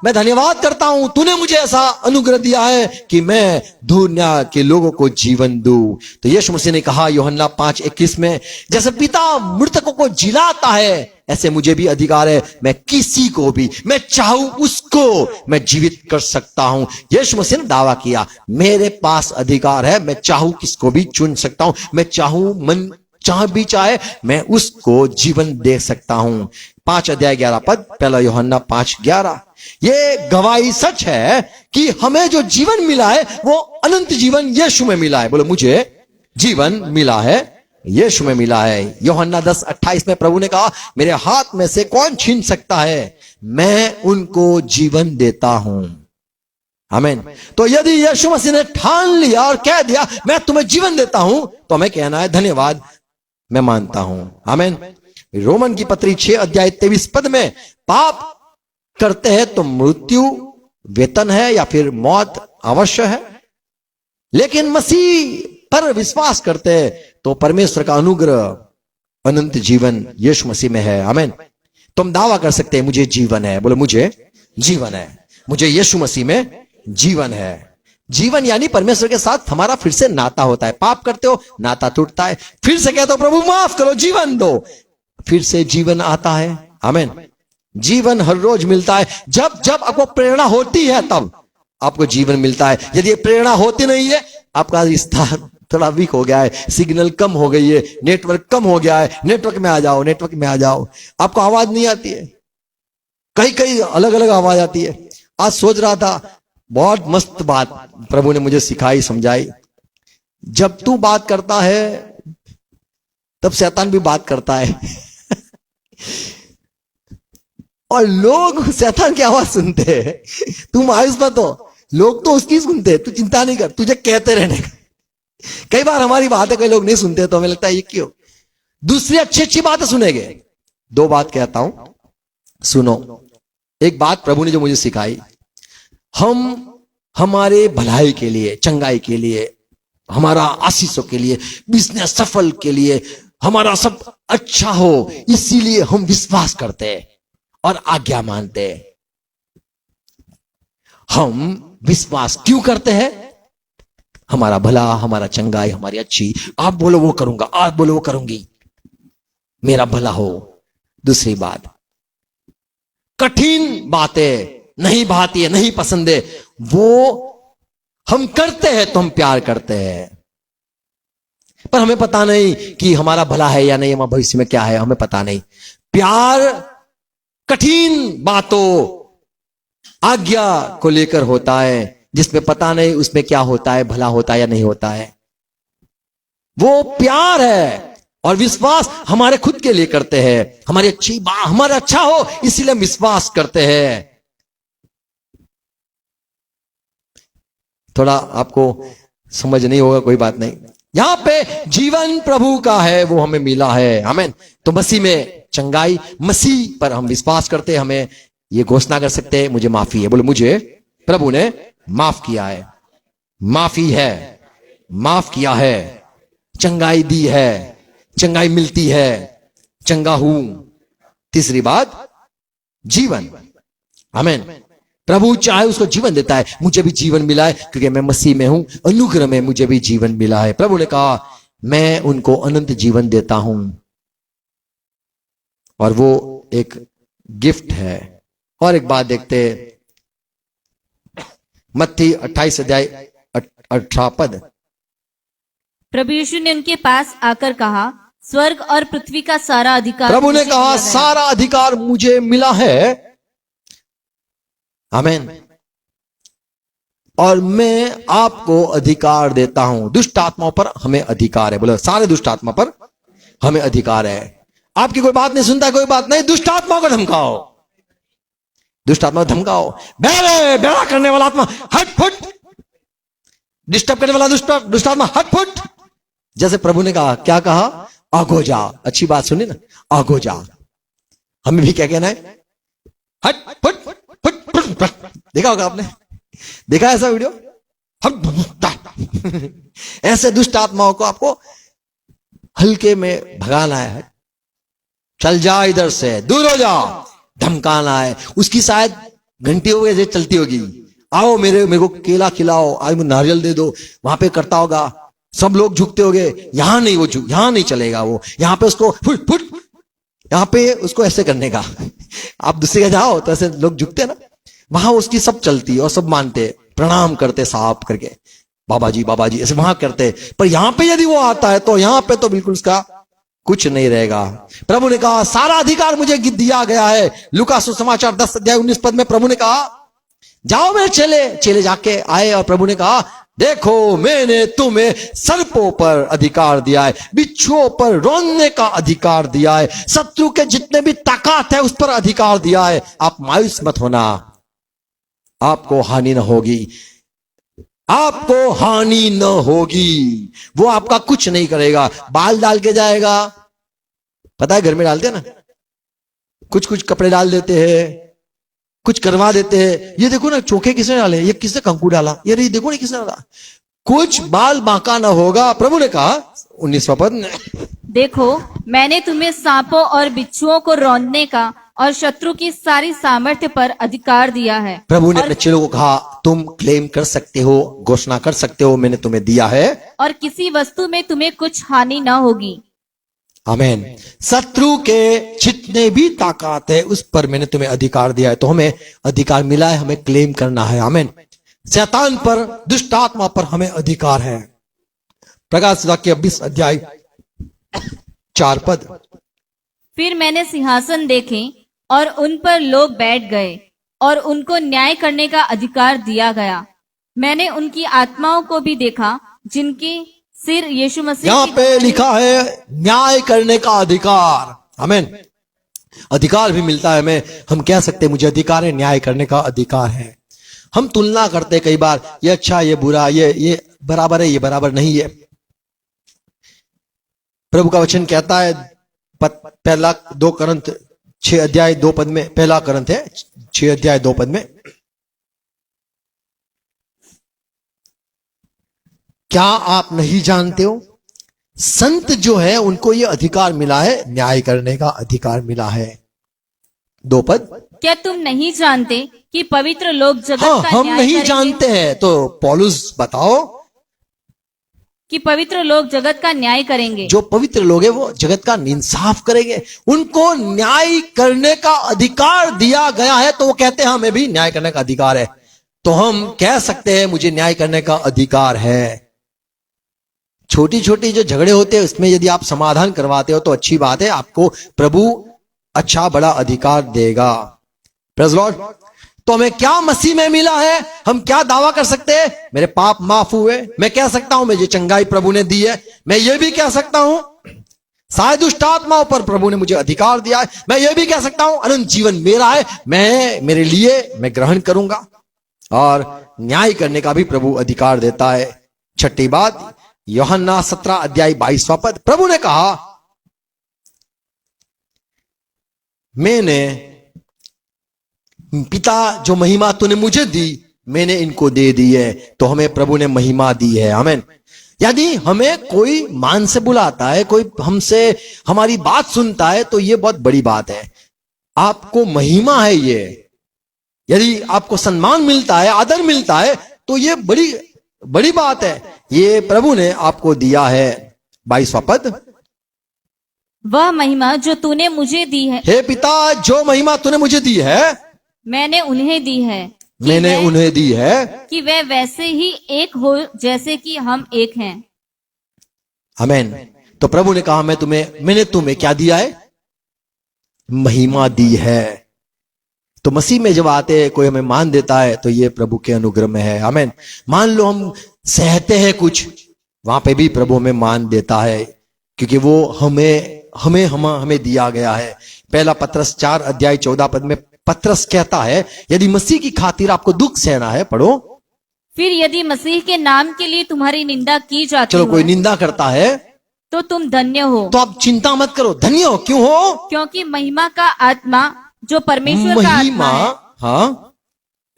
[SPEAKER 1] मैं धन्यवाद करता हूं, तूने मुझे ऐसा अनुग्रह दिया है कि मैं दुनिया के लोगों को जीवन दूं। तो यीशु मसीह ने कहा यूहन्ना 5:21 में, जैसे पिता मृतकों को जिलाता है ऐसे मुझे भी अधिकार है, मैं किसी को भी मैं चाहूं उसको मैं जीवित कर सकता हूं। यीशु मसीह ने दावा किया मेरे पास अधिकार है, मैं चाहूं किसको भी चुन सकता हूं, मैं चाहूं मन चाहे मैं उसको जीवन दे सकता हूं। 5 अध्याय 11 पद, 1 यूहन्ना 5:11। ये गवाही सच है कि हमें जो जीवन मिला है वो अनंत जीवन यीशु में मिला है। बोलो मुझे जीवन मिला है, यीशु में मिला है। यूहन्ना 10:28 में प्रभु ने कहा मेरे हाथ में से कौन छीन सकता है, मैं उनको जीवन देता हूं। आमीन। तो यदि यीशु मसीह ने ठान लिया और कह दिया मैं तुम्हें जीवन देता हूं, तो हमें कहना है धन्यवाद, मैं मानता हूं। आमीन। रोमन की पत्री 6 अध्याय 23 पद में, पाप करते हैं तो मृत्यु वेतन है या फिर मौत अवश्य है, लेकिन मसीह पर विश्वास करते हैं तो परमेश्वर का अनुग्रह अनंत जीवन यीशु मसीह में है। आमीन। तुम दावा कर सकते हैं मुझे जीवन है। बोलो मुझे जीवन है, मुझे यीशु मसीह में जीवन है। जीवन यानी परमेश्वर के साथ हमारा फिर से नाता होता है। पाप करते हो नाता टूटता है, फिर से कहते हो प्रभु माफ करो, जीवन दो, फिर से जीवन आता है। आमीन। जीवन हर रोज मिलता है। जब जब आपको प्रेरणा होती है तब आपको जीवन मिलता है। यदि ये प्रेरणा होती नहीं है, आपका रिश्ता थोड़ा वीक हो गया है, सिग्नल कम हो गई है, नेटवर्क कम हो गया है, नेटवर्क में आ जाओ, नेटवर्क में आ जाओ। आपको आवाज नहीं आती है, कई कई अलग अलग आवाज आती है। आज सोच रहा था, बहुत मस्त बात प्रभु ने मुझे सिखाई, समझाई। जब तू बात करता है तब शैतान भी बात करता है और लोग शैतान की आवाज सुनते हैं। तू मायूस मत हो, लोग तो उसकी सुनते हैं, तू चिंता नहीं कर, तुझे कहते रहने का। कई बार हमारी बातें कई लोग नहीं सुनते तो हमें लगता है ये क्यों, दूसरी अच्छी अच्छी बातें सुनेंगे। 2 बात कहता हूं, सुनो। एक बात प्रभु ने जो मुझे सिखाई, हम हमारे भलाई के लिए, चंगाई के लिए, हमारा आशीषों के लिए, बिजनेस सफल के लिए, हमारा सब अच्छा हो, इसीलिए हम विश्वास करते हैं और आज्ञा मानते हैं। हम विश्वास क्यों करते हैं? हमारा भला, हमारा चंगाई, हमारी अच्छी, आप बोलो वो करूंगा, आप बोलो वो करूंगी, मेरा भला हो। दूसरी बात, कठिन बातें नहीं भाती है, नहीं पसंद है, वो हम करते हैं तो हम प्यार करते हैं, पर हमें पता नहीं कि हमारा भला है या नहीं, हमारा भविष्य में क्या है, हमें पता नहीं। प्यार कठिन बातों, आज्ञा को लेकर होता है, जिसमें पता नहीं उसमें क्या होता है, भला होता है या नहीं होता है। वो प्यार है। और विश्वास हमारे खुद के लिए करते हैं, हमारी अच्छी बात, हमारा अच्छा हो इसीलिए हम विश्वास करते हैं। थोड़ा आपको समझ नहीं होगा, कोई बात नहीं। यहां पे जीवन प्रभु का है, वो हमें मिला है। आमीन। तो मसीह में चंगाई, मसीह पर हम विश्वास करते हैं, हमें ये घोषणा कर सकते हैं मुझे माफी है। बोलो मुझे प्रभु ने माफ किया है, माफी है, माफ किया है, चंगाई दी है, चंगाई मिलती है, चंगा हूं। तीसरी बात, जीवन। आमीन। प्रभु चाहे उसको जीवन देता है, मुझे भी जीवन मिला है क्योंकि मैं मसीह में हूं, अनुग्रह में मुझे भी जीवन मिला है। प्रभु ने कहा मैं उनको अनंत जीवन देता हूं, और वो एक गिफ्ट है। और एक बात देखते, मत्ती 28 अध्याय 18 पद।
[SPEAKER 2] प्रभु यीशु ने उनके पास आकर कहा स्वर्ग और पृथ्वी का सारा अधिकार,
[SPEAKER 1] प्रभु ने कहा सारा अधिकार मुझे मिला है। आमीन। और मैं आपको अधिकार देता हूं। दुष्ट आत्माओं पर हमें अधिकार है। बोलो, सारे दुष्ट आत्मा पर हमें अधिकार है। आपकी कोई बात नहीं सुनता, कोई बात नहीं, दुष्ट आत्मा को धमकाओ, दुष्ट आत्मा को धमकाओ। बेड़ा करने वाला आत्मा हट फुट, डिस्टर्ब करने वाला दुष्ट आत्मा हट फुट। जैसे प्रभु ने कहा, क्या कहा? आगो जा। अच्छी बात सुनी ना, आगो जा। हमें भी क्या कहना है? हट फुट फुट फुट फुट। देखा होगा आपने, देखा ऐसा वीडियो? ऐसे दुष्ट आत्माओं को आपको हल्के में भगाना है। चल जा, इधर से दूर हो जा, धमकाना है। उसकी शायद घंटी हो गई चलती होगी, आओ मेरे को केला खिलाओ, आज मुझे नारियल दे दो। वहां पे करता होगा, सब लोग झुकते होंगे। यहां नहीं, वो यहां नहीं चलेगा वो। यहां पे उसको फुट फुट, यहां पे उसको ऐसे करने का। आप दूसरी जगह जाओ तो ऐसे लोग झुकते हैं ना, वहां उसकी सब चलती और सब मानते, प्रणाम करते साफ करके, बाबा जी ऐसे वहां करते। पर यहां पे यदि वो आता है तो यहां पे तो बिल्कुल उसका कुछ नहीं रहेगा। प्रभु ने कहा, सारा अधिकार मुझे दिया गया है। लूका सुसमाचार 10 अध्याय 19 पद में प्रभु ने कहा, जाओ मेरे चेले जाके आए और प्रभु ने कहा, देखो मैंने तुम्हें सर्पों पर अधिकार दिया है, बिच्छुओं पर रोने का अधिकार दिया है, शत्रु के जितने भी ताकत है उस पर अधिकार दिया है। आप मायूस मत होना, आपको हानि न होगी, आपको हानि न होगी। वो आपका कुछ नहीं करेगा। बाल डाल के जाएगा, पता है घर में डालते हैं ना, कुछ कुछ कपड़े डाल देते हैं, कुछ करवा देते हैं। ये देखो ना चोखे किसने डाले, ये किसने कंकु डाला, ये देखो ना किसने डाला। कुछ बाल बांका न होगा। प्रभु ने कहा 19वां पद,
[SPEAKER 2] देखो मैंने तुम्हें सांपों और बिच्छुओं को रौंदने का और शत्रु की सारी सामर्थ्य पर अधिकार दिया है।
[SPEAKER 1] प्रभु ने अपने चेलों को कहा, तुम क्लेम कर सकते हो, घोषणा कर सकते हो, मैंने तुम्हें दिया है
[SPEAKER 2] और किसी वस्तु में तुम्हें कुछ हानि न होगी।
[SPEAKER 1] आमीन। शत्रु के जितने भी ताकत है उस पर मैंने तुम्हें अधिकार दिया है। तो हमें अधिकार मिला है, हमें क्लेम करना है। आमीन। शैतान पर, दुष्ट आत्मा पर हमें अधिकार है। प्रकाश वाक्य 20 अध्याय 4 पद,
[SPEAKER 2] फिर मैंने सिंहासन देखे और उन पर लोग बैठ गए और उनको न्याय करने का अधिकार दिया गया। मैंने उनकी आत्माओं को भी देखा जिनकी सिर यीशु मसीह
[SPEAKER 1] यहां पे लिखा है न्याय करने का अधिकार। आमीन। अधिकार भी मिलता है हमें। हम कह सकते हैं मुझे अधिकार है, न्याय करने का अधिकार है। हम तुलना करते कई बार, ये अच्छा, ये बुरा, ये बराबर है, ये बराबर नहीं है। प्रभु का वचन कहता है पहला 2 करंथ 6 अध्याय 2 पद में, पहला करंथ है 6 अध्याय 2 पद में, क्या आप नहीं जानते हो, संत जो है उनको ये अधिकार मिला है, न्याय करने का अधिकार मिला है। 2 पद,
[SPEAKER 2] क्या तुम नहीं जानते कि पवित्र लोग जगत का
[SPEAKER 1] हम
[SPEAKER 2] न्याय
[SPEAKER 1] नहीं
[SPEAKER 2] करेंगे?
[SPEAKER 1] जानते हैं। तो पौलुस बताओ,
[SPEAKER 2] कि पवित्र लोग जगत का न्याय करेंगे।
[SPEAKER 1] जो पवित्र लोग हैं वो जगत का इंसाफ करेंगे, उनको न्याय करने का अधिकार दिया गया है। तो वो कहते हैं हमें भी न्याय करने का अधिकार है। तो हम कह सकते हैं मुझे न्याय करने का अधिकार है। छोटी छोटी जो झगड़े होते हैं उसमें यदि आप समाधान करवाते हो तो अच्छी बात है, आपको प्रभु अच्छा बड़ा अधिकार देगा। Praise Lord. तो हमें क्या मसीह में मिला है? हम क्या दावा कर सकते हैं? मेरे पाप माफ हुए। मैं कह सकता हूं मुझे चंगाई प्रभु ने दी है। मैं ये भी कह सकता हूं सारे दुष्ट आत्माओं पर प्रभु ने मुझे अधिकार दिया है। मैं ये भी कह सकता हूं अनंत जीवन मेरा है, मेरे लिए मैं ग्रहण करूंगा। और न्याय करने का भी प्रभु अधिकार देता है। छठी बात, यूहन्ना 17 अध्याय 22वां पद, प्रभु ने कहा मैंने पिता जो महिमा तूने मुझे दी मैंने इनको दे दी है। तो हमें प्रभु ने महिमा दी है। आमीन। यदि हमें कोई मान से बुलाता है, कोई हमसे हमारी बात सुनता है तो ये बहुत बड़ी बात है। आपको महिमा है ये। यदि आपको सम्मान मिलता है, आदर मिलता है तो ये बड़ी बड़ी बात है। ये प्रभु ने आपको दिया है। 22वां पद,
[SPEAKER 2] वह महिमा जो तूने मुझे दी है,
[SPEAKER 1] हे पिता जो महिमा तूने मुझे दी है
[SPEAKER 2] मैंने उन्हें दी है कि
[SPEAKER 1] मैंने
[SPEAKER 2] वह-
[SPEAKER 1] उन्हें दी है।
[SPEAKER 2] कि वे वैसे ही एक हो जैसे कि हम एक हैं।
[SPEAKER 1] आमीन। तो प्रभु ने कहा मैंने तुम्हें क्या दिया है? महिमा दी है। तो मसीह में जब आते हैं, कोई हमें मान देता है तो ये प्रभु के अनुग्रह में है। आमीन। मान लो हम सहते हैं कुछ, वहां पे भी प्रभु हमें मान देता है, क्योंकि वो हमें दिया गया है। पहला पत्रस 4:14 में पत्रस कहता है, यदि मसीह की खातिर आपको दुख सहना है, पढ़ो,
[SPEAKER 2] फिर यदि मसीह के नाम के लिए तुम्हारी निंदा की जाती
[SPEAKER 1] चलो
[SPEAKER 2] हो,
[SPEAKER 1] कोई निंदा करता है
[SPEAKER 2] तो तुम धन्य हो,
[SPEAKER 1] तो आप चिंता मत करो। धन्य हो, क्यों हो?
[SPEAKER 2] क्योंकि महिमा का आत्मा जो परमेश्वर का आत्मा
[SPEAKER 1] महिमा,
[SPEAKER 2] है,
[SPEAKER 1] हाँ,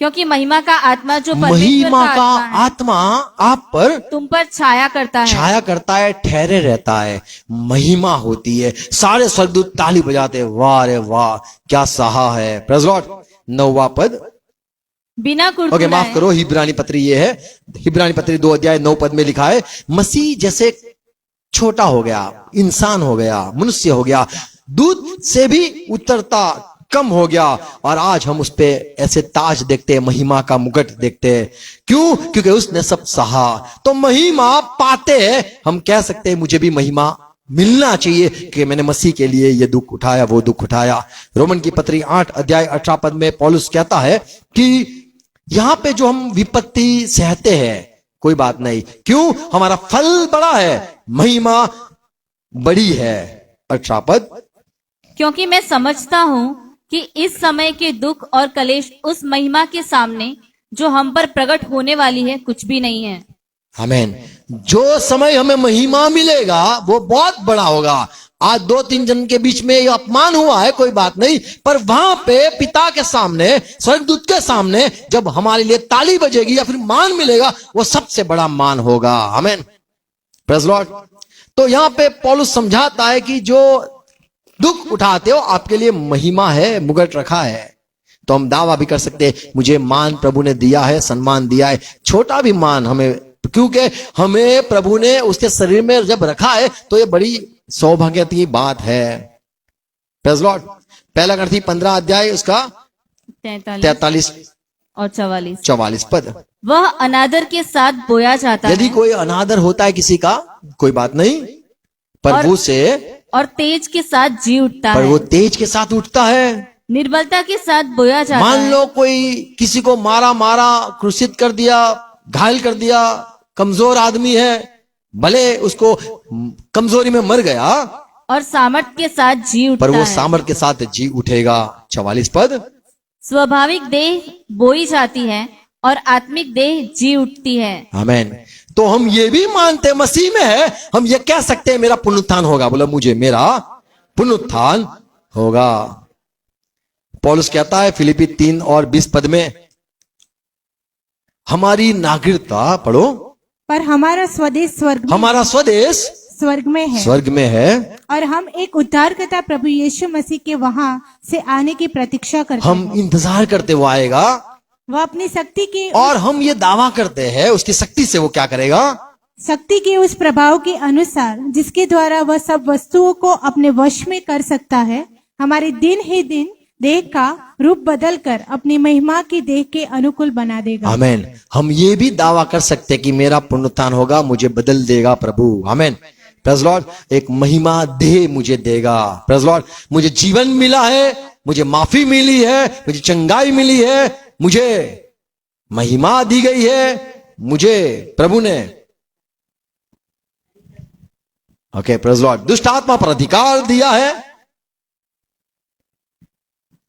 [SPEAKER 2] क्योंकि महिमा का आत्मा जो परमेश्वर
[SPEAKER 1] महिमा
[SPEAKER 2] का
[SPEAKER 1] का
[SPEAKER 2] आत्मा है,
[SPEAKER 1] आत्मा आप पर
[SPEAKER 2] तुम पर छाया करता है।
[SPEAKER 1] छाया करता है, ठहरे रहता है, महिमा होती है। सारे स्वर्गदूत ताली बजाते हैं, वाह रे वाह, क्या सहा है। Praise Lord. 9वां पद,
[SPEAKER 2] बिना
[SPEAKER 1] ओके,
[SPEAKER 2] कुड़कुड़ाए
[SPEAKER 1] माफ करो, हिब्रानी पत्री ये है, हिब्रानी पत्री 2:9 में लिखा है, मसीह जैसे छोटा हो गया, इंसान हो गया, मनुष्य हो गया, दूध से भी उतरता कम हो गया, और आज हम उस पे ऐसे ताज देखते हैं, महिमा का मुकुट देखते हैं। क्यों? क्योंकि उसने सब सहा। तो महिमा पाते हैं, हम कह सकते हैं मुझे भी महिमा मिलना चाहिए कि मैंने मसीह के लिए ये दुख उठाया, वो दुख उठाया। रोमन की पत्री 8:18 में पौलुस कहता है कि यहां पे जो हम विपत्ति सहते हैं, कोई बात नहीं, क्यों? हमारा फल बड़ा है, महिमा बड़ी है। 18 पद,
[SPEAKER 2] क्योंकि मैं समझता हूँ कि इस समय के दुख और कलेश उस महिमा के सामने जो हम पर प्रकट होने वाली है कुछ भी नहीं है।
[SPEAKER 1] आमीन। जो समय हमें महिमा मिलेगा वो बहुत बड़ा होगा। आज 2-3 जन के बीच में ये अपमान हुआ है, कोई बात नहीं, पर वहां पे पिता के सामने, स्वर्गदूत के सामने जब हमारे लिए ताली बजेगी या फिर मान मिलेगा, वो सबसे बड़ा मान होगा। आमीन। Praise Lord. तो यहां पे पौलुस समझाता है कि जो दुख उठाते हो आपके लिए महिमा है, मुकुट रखा है। तो हम दावा भी कर सकते हैं, मुझे मान प्रभु ने दिया है, सम्मान दिया है, छोटा भी मान हमें, क्योंकि हमें प्रभु ने उसके शरीर में जब रखा है तो ये बड़ी सौभाग्य की बात है। Praise Lord. पहला ग्रंथी 15 उसका 43
[SPEAKER 2] और
[SPEAKER 1] 44 पद,
[SPEAKER 2] वह अनादर के साथ बोया जाता
[SPEAKER 1] यदि
[SPEAKER 2] है
[SPEAKER 1] कोई अनादर होता है किसी का, कोई बात नहीं, पर वो से
[SPEAKER 2] और तेज के साथ जी उठता
[SPEAKER 1] पर
[SPEAKER 2] है।
[SPEAKER 1] वो तेज के साथ उठता है।
[SPEAKER 2] निर्बलता के साथ बोया जाता
[SPEAKER 1] मान
[SPEAKER 2] है।
[SPEAKER 1] लो कोई किसी को मारा, क्रूसित कर दिया, घायल कर दिया, कमजोर आदमी है, भले उसको कमजोरी में मर गया,
[SPEAKER 2] और सामर्थ के साथ जी उठता
[SPEAKER 1] पर वो
[SPEAKER 2] है।
[SPEAKER 1] सामर्थ के साथ जी उठेगा। 44 पद,
[SPEAKER 2] स्वाभाविक देह बोई जाती है और आत्मिक देह जी उठती है।
[SPEAKER 1] आमीन। तो हम ये भी मानते हैं मसीह में है, हम ये कह सकते हैं मेरा पुनरुत्थान होगा। बोला मुझे मेरा पुनरुत्थान होगा। पौलुस कहता है फिलिप्पी 3:20 पद में, हमारी नागरिकता, पढ़ो,
[SPEAKER 3] पर हमारा स्वदेश
[SPEAKER 1] हमारा स्वदेश
[SPEAKER 3] स्वर्ग में है,
[SPEAKER 1] स्वर्ग में है,
[SPEAKER 3] और हम एक उद्धारकर्ता प्रभु यीशु मसीह के वहां से आने की प्रतीक्षा करते
[SPEAKER 1] हम
[SPEAKER 3] हैं।
[SPEAKER 1] इंतजार करते वो आएगा,
[SPEAKER 3] वह अपनी शक्ति की
[SPEAKER 1] और हम ये दावा करते हैं उसकी शक्ति से वो क्या करेगा,
[SPEAKER 3] शक्ति के उस प्रभाव के अनुसार जिसके द्वारा वह सब वस्तुओं को अपने वश में कर सकता है, हमारे दिन ही दिन देह का रूप बदलकर अपनी महिमा की देह के अनुकूल बना देगा।
[SPEAKER 1] आमीन। हम ये भी दावा कर सकते हैं कि मेरा पुनरुत्थान होगा, मुझे बदल देगा प्रभु। आमीन। Praise Lord. एक महिमा देह मुझे देगा। Praise Lord. मुझे जीवन मिला है, मुझे माफी मिली है, मुझे चंगाई मिली है, मुझे महिमा दी गई है, मुझे प्रभु ने, ओके, प्रेज़ लॉर्ड, दुष्ट आत्मा पर अधिकार दिया है।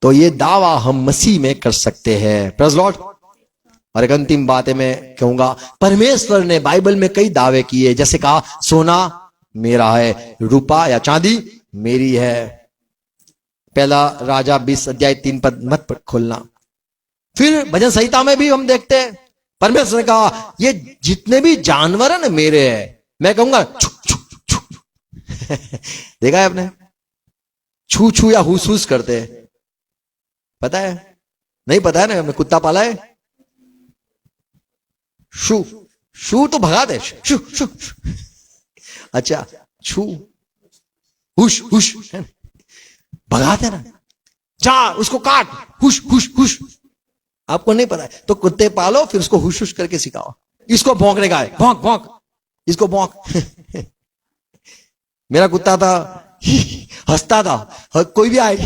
[SPEAKER 1] तो ये दावा हम मसीह में कर सकते हैं। Praise Lord. और एक अंतिम बात है, मैं कहूंगा, परमेश्वर ने बाइबल में कई दावे किए, जैसे कहा सोना मेरा है, रूपा या चांदी मेरी है। पहला राजा 20:3 पद मत खोलना। फिर भजन संहिता में भी हम देखते हैं परमेश्वर ने कहा ये जितने भी जानवर है ना मेरे है। मैं कहूंगा छू छू छू देखा है आपने, छू छू या हुस हुस करते हैं, पता है? नहीं पता है ना, हमने कुत्ता पाला है। शू शू तो भगा दे, शू शू, शू। अच्छा, छू हुश हुश भगाते ना, जा उसको काट, हुश हुश हुश। आपको नहीं पता है तो कुत्ते पालो, फिर उसको हुश हुश करके सिखाओ। इसको भौंकने का है, भौंक भौंक, इसको भौंक। मेरा कुत्ता था, हंसता था, कोई भी आए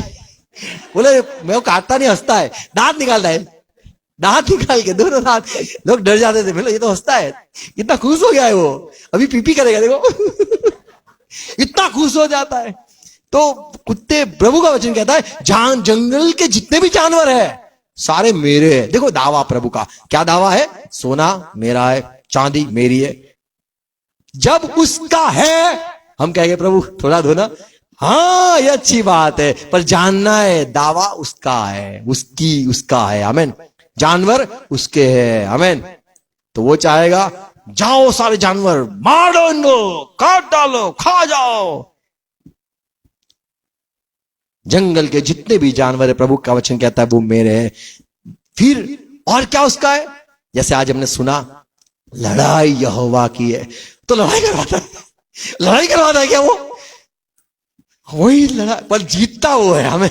[SPEAKER 1] बोले मैं वो काटता नहीं, हंसता है, दांत निकालता है, दांत निकाल के दोनों दांत। लोग डर जाते थे, बोले ये तो हंसता है, इतना खुश हो गया है वो, अभी पीपी करेगा देखो। इतना खुश हो जाता है। तो कुत्ते, प्रभु का वचन कहता है जंगल के जितने भी जानवर है सारे मेरे हैं। देखो दावा प्रभु का क्या दावा है, सोना मेरा है, चांदी मेरी है। जब उसका है हम कहेंगे प्रभु थोड़ा दो ना, हाँ ये अच्छी बात है, पर जानना है दावा उसका है, उसका है। आमेन। जानवर उसके है। आमेन। तो वो चाहेगा जाओ सारे जानवर मार दो, इनको काट डालो, खा जाओ। जंगल के जितने भी जानवर है प्रभु का वचन कहता है वो मेरे हैं। फिर और क्या उसका है, जैसे आज हमने सुना लड़ाई यहोवा की है, तो लड़ाई करवाता है क्या वो, वही लड़ाई पर जीतता वो है। हमें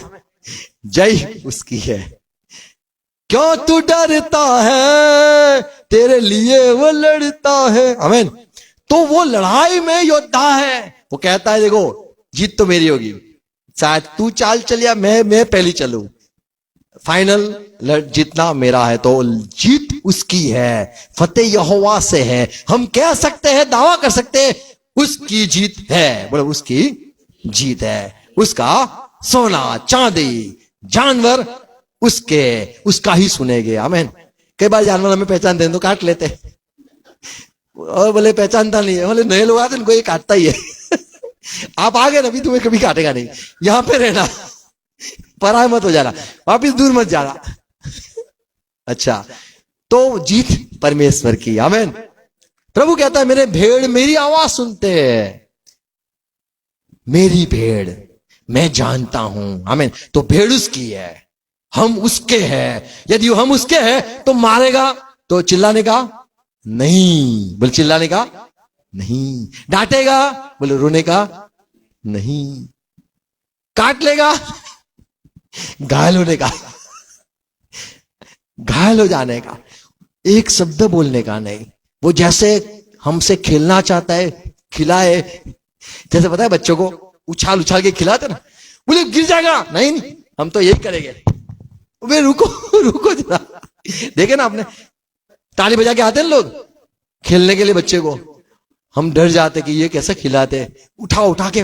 [SPEAKER 1] जय उसकी है। क्यों तू डरता है, तेरे लिए वो लड़ता है। आमीन। तो वो लड़ाई में योद्धा है। वो कहता है देखो जीत तो मेरी होगी, शायद तू चाल चल या मैं पहली चलूं, फाइनल जीतना मेरा है। तो जीत उसकी है, फतेह यहोवा से है। हम कह सकते हैं, दावा कर सकते हैं उसकी जीत है। बोलो उसकी जीत है। उसका सोना चांदी जानवर उसका ही सुनेंगे। आमीन। कई बार जानवर हमें पहचानते हैं तो काट लेते हैं, और बोले पहचानता नहीं है, बोले नए लोग आते इनको ये काटता ही है। आप आ गए ना, अभी तुम्हें कभी काटेगा नहीं, यहां पे रहना, पराय मत हो जाना, वापिस दूर मत जाना। अच्छा, तो जीत परमेश्वर की। आमीन। प्रभु कहता है मेरे भेड़ मेरी आवाज सुनते हैं, मेरी भेड़ मैं जानता हूं। आमीन। तो भेड़ उसकी है, हम उसके हैं। यदि हम उसके हैं तो मारेगा तो चिल्लाने का नहीं, बोले चिल्लाने का नहीं, डांटेगा बोले रोने का नहीं, काट लेगा घायल होने का, घायल हो जाने का, एक शब्द बोलने का नहीं। वो जैसे हमसे खेलना चाहता है, खिलाए, जैसे पता है बच्चों को उछाल के खिलाते ना, बोले गिर जाएगा, नहीं हम तो यही करेंगे, वे रुको जरा। देखे ना आपने, ताली बजा के आते हैं लोग खेलने के लिए बच्चे को, हम डर जाते कि ये कैसे खिलाते, उठा के।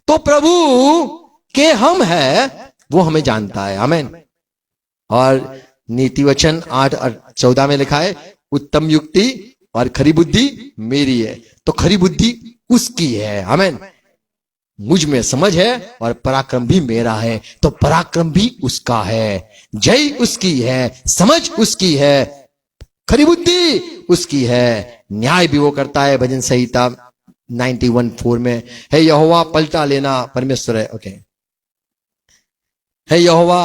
[SPEAKER 1] तो प्रभु के हम है वो हमें जानता है। आमीन। और नीति वचन 8:14 में लिखा है उत्तम युक्ति और खरी बुद्धि मेरी है, तो खरी बुद्धि उसकी है। आमीन। मुझ में समझ है और पराक्रम भी मेरा है, तो पराक्रम भी उसका है, जय उसकी है, समझ उसकी है, खरी बुद्धि उसकी है, न्याय भी वो करता है। भजन संहिता 91:4 में है यहोवा पलटा लेना परमेश्वर है। ओके, है यहोवा,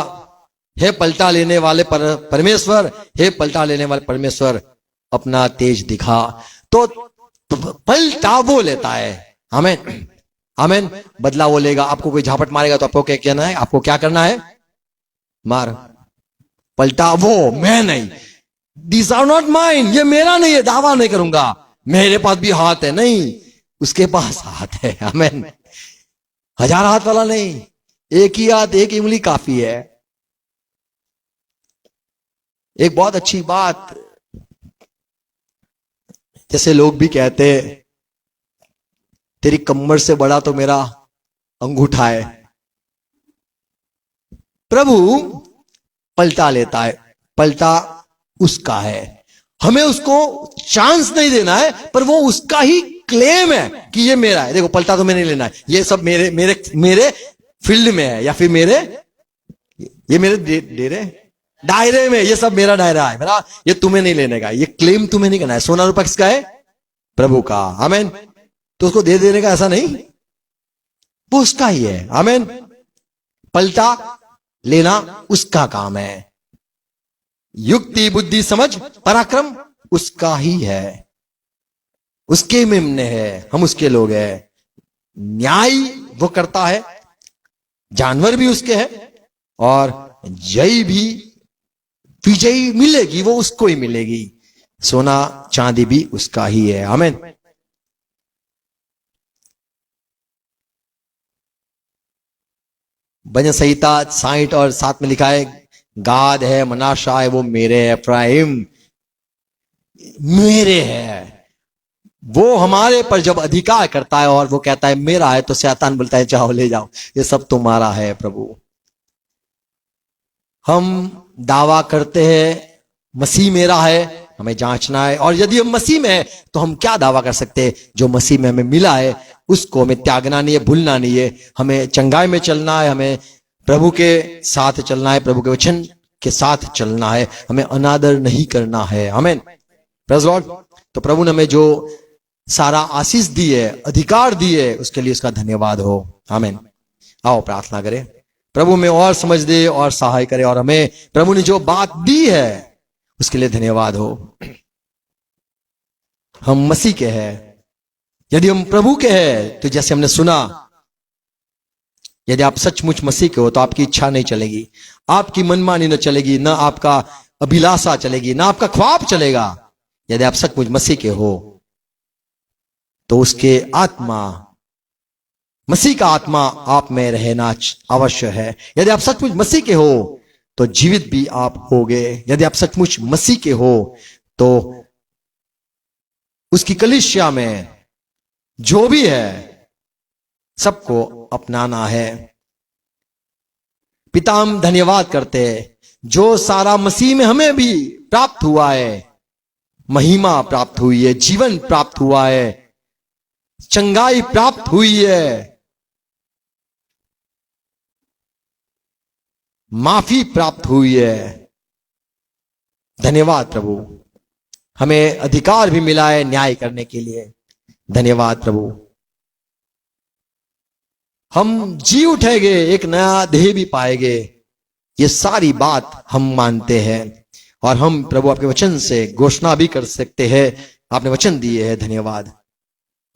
[SPEAKER 1] है पलटा लेने वाले परमेश्वर, है पलटा लेने वाले परमेश्वर अपना तेज दिखा। तो पलटा वो लेता है। आमीन। आमीन। बदला वो लेगा। आपको कोई झापट मारेगा तो आपको क्या कहना है, आपको क्या करना है, मार। पलटा वो, मैं नहीं, दिस आर नॉट माइन, ये मेरा नहीं है, दावा नहीं करूंगा मेरे पास भी हाथ है, नहीं उसके पास हाथ है। आमीन। 1000 हाथ वाला नहीं, एक ही हाथ, एक उंगली काफी है। एक बहुत अच्छी बात, जैसे लोग भी कहते हैं तेरी कमर से बड़ा तो मेरा अंगूठा है। प्रभु पलटा लेता है, पलटा उसका है, हमें उसको चांस नहीं देना है, पर वो उसका ही क्लेम है कि ये मेरा है। देखो पलटा तो मैंने लेना है, ये सब मेरे फील्ड में है, या फिर ये मेरे दायरे में, ये सब मेरा दायरा है, मेरा, ये तुम्हें नहीं लेने का, ये क्लेम तुम्हें नहीं करना है। सोना रूपा किसका है, प्रभु का। आमीन। तो उसको दे देने का ऐसा नहीं, वो उसका ही है। आमीन। पलटा लेना उसका काम है, युक्ति बुद्धि समझ पराक्रम उसका ही है, उसके में हमने है, हम उसके लोग हैं। न्याय वो करता है, जानवर भी उसके हैं, और जय भी, विजयी मिलेगी वो उसको ही मिलेगी, सोना चांदी भी उसका ही है। आमीन। भजन संहिता 60 और 7 में लिखा है, गाद है, मनाशा है, वो मेरे है, अफ्राइम मेरे है। वो हमारे पर जब अधिकार करता है और वो कहता है मेरा है, तो शैतान बोलता है जाओ ले जाओ, ये सब तुम्हारा है प्रभु। हम दावा करते हैं मसीह मेरा है, हमें जांचना है, और यदि हम मसीह में है तो हम क्या दावा कर सकते हैं? जो मसीह में हमें मिला है उसको हमें त्यागना नहीं है, भूलना नहीं है। हमें चंगाई में चलना है, हमें प्रभु के साथ चलना है, प्रभु के वचन के साथ चलना है, हमें अनादर नहीं करना है। आमीन, प्रेज़ लॉर्ड। तो प्रभु ने हमें जो सारा आशीष दी है, अधिकार दी है, उसके लिए उसका धन्यवाद हो। आमीन। आओ प्रार्थना करें, प्रभु में और समझ दे और सहाय करे, और हमें प्रभु ने जो बात दी है उसके लिए धन्यवाद हो। हम मसीह के हैं, यदि हम प्रभु के हैं तो जैसे हमने सुना, यदि आप सचमुच मसीह के हो तो आपकी इच्छा नहीं चलेगी, आपकी मनमानी न चलेगी, ना आपका अभिलाषा चलेगी, ना आपका ख्वाब चलेगा। यदि आप सचमुच मसीह के हो तो उसके आत्मा, मसीह का आत्मा आप में रहना अवश्य है। यदि आप सचमुच मसीह के हो तो जीवित भी आप होगे। यदि आप सचमुच मसीह के हो तो उसकी कलीसिया में जो भी है सबको अपनाना है। पिता, हम धन्यवाद करते हैं जो सारा मसीह में हमें भी प्राप्त हुआ है, महिमा प्राप्त हुई है, जीवन प्राप्त हुआ है, चंगाई प्राप्त हुई है, माफी प्राप्त हुई है। धन्यवाद प्रभु, हमें अधिकार भी मिला है न्याय करने के लिए। धन्यवाद प्रभु, हम जी उठेंगे, एक नया देह भी पाएंगे। ये सारी बात हम मानते हैं, और हम प्रभु आपके वचन से घोषणा भी कर सकते हैं, आपने वचन दिए हैं। धन्यवाद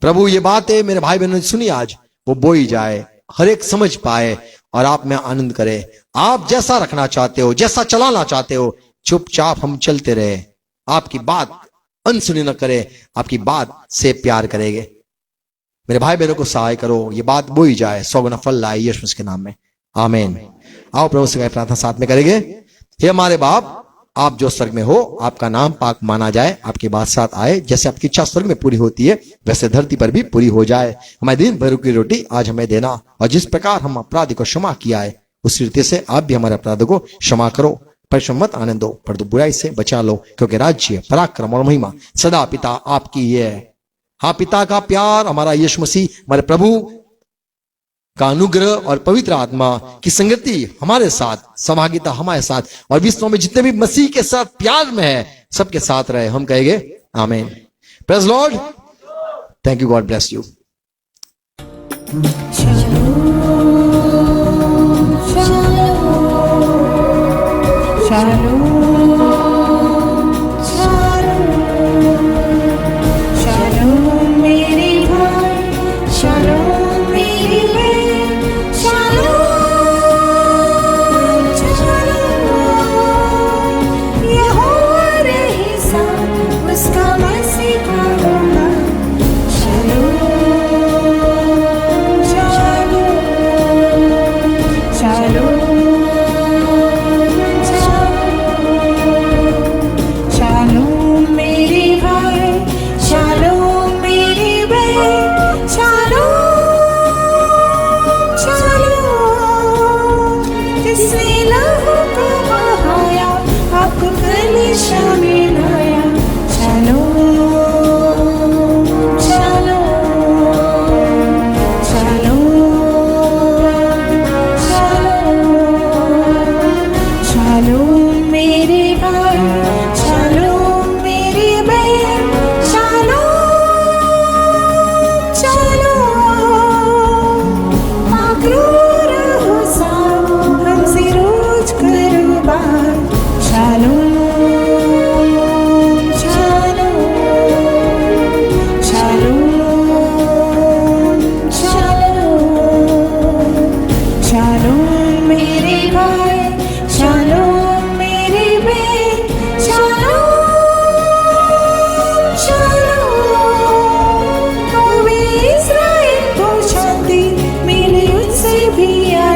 [SPEAKER 1] प्रभु, ये बातें मेरे भाई बहनों ने सुनी आज, वो बोई जाए, हर एक समझ पाए और आप में आनंद करे। आप जैसा रखना चाहते हो, जैसा चलाना चाहते हो, चुपचाप हम चलते रहे, आपकी बात अनसुनी न करे, आपकी बात से प्यार करेंगे। मेरे भाई बहनों को सहाय करो, ये बात बोई जाए, 100 गुना फल लाए यीशु मसीह के नाम में, आमीन। आओ प्रभु से प्रार्थना साथ में करेंगे। हे हमारे बाप, आप जो स्वर्ग में हो, आपका नाम पाक माना जाए, आपकी बात साथ आए, जैसे आपकी इच्छा स्वर्ग में पूरी होती है वैसे धरती पर भी पूरी हो जाए। हमारे दिन भर की रोटी आज हमें देना, और जिस प्रकार हम अपराधी को क्षमा किया है उस रीति से आप भी हमारे अपराधों को क्षमा करो। परिश्रम मत आने दो, पर तो बुराई से बचा लो, क्योंकि राज्य, पराक्रम और महिमा सदा पिता आपकी ही है। हाँ, पिता का प्यार, हमारा यीशु मसीह, हमारे प्रभु का अनुग्रह और पवित्र आत्मा की संगति हमारे साथ, सहभागिता हमारे साथ, और विश्व में जितने भी मसीह के साथ प्यार में है सबके साथ रहे। हम कहेंगे आमीन। Praise Lord, thank you, God bless you.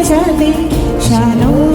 [SPEAKER 3] बजा दे शानों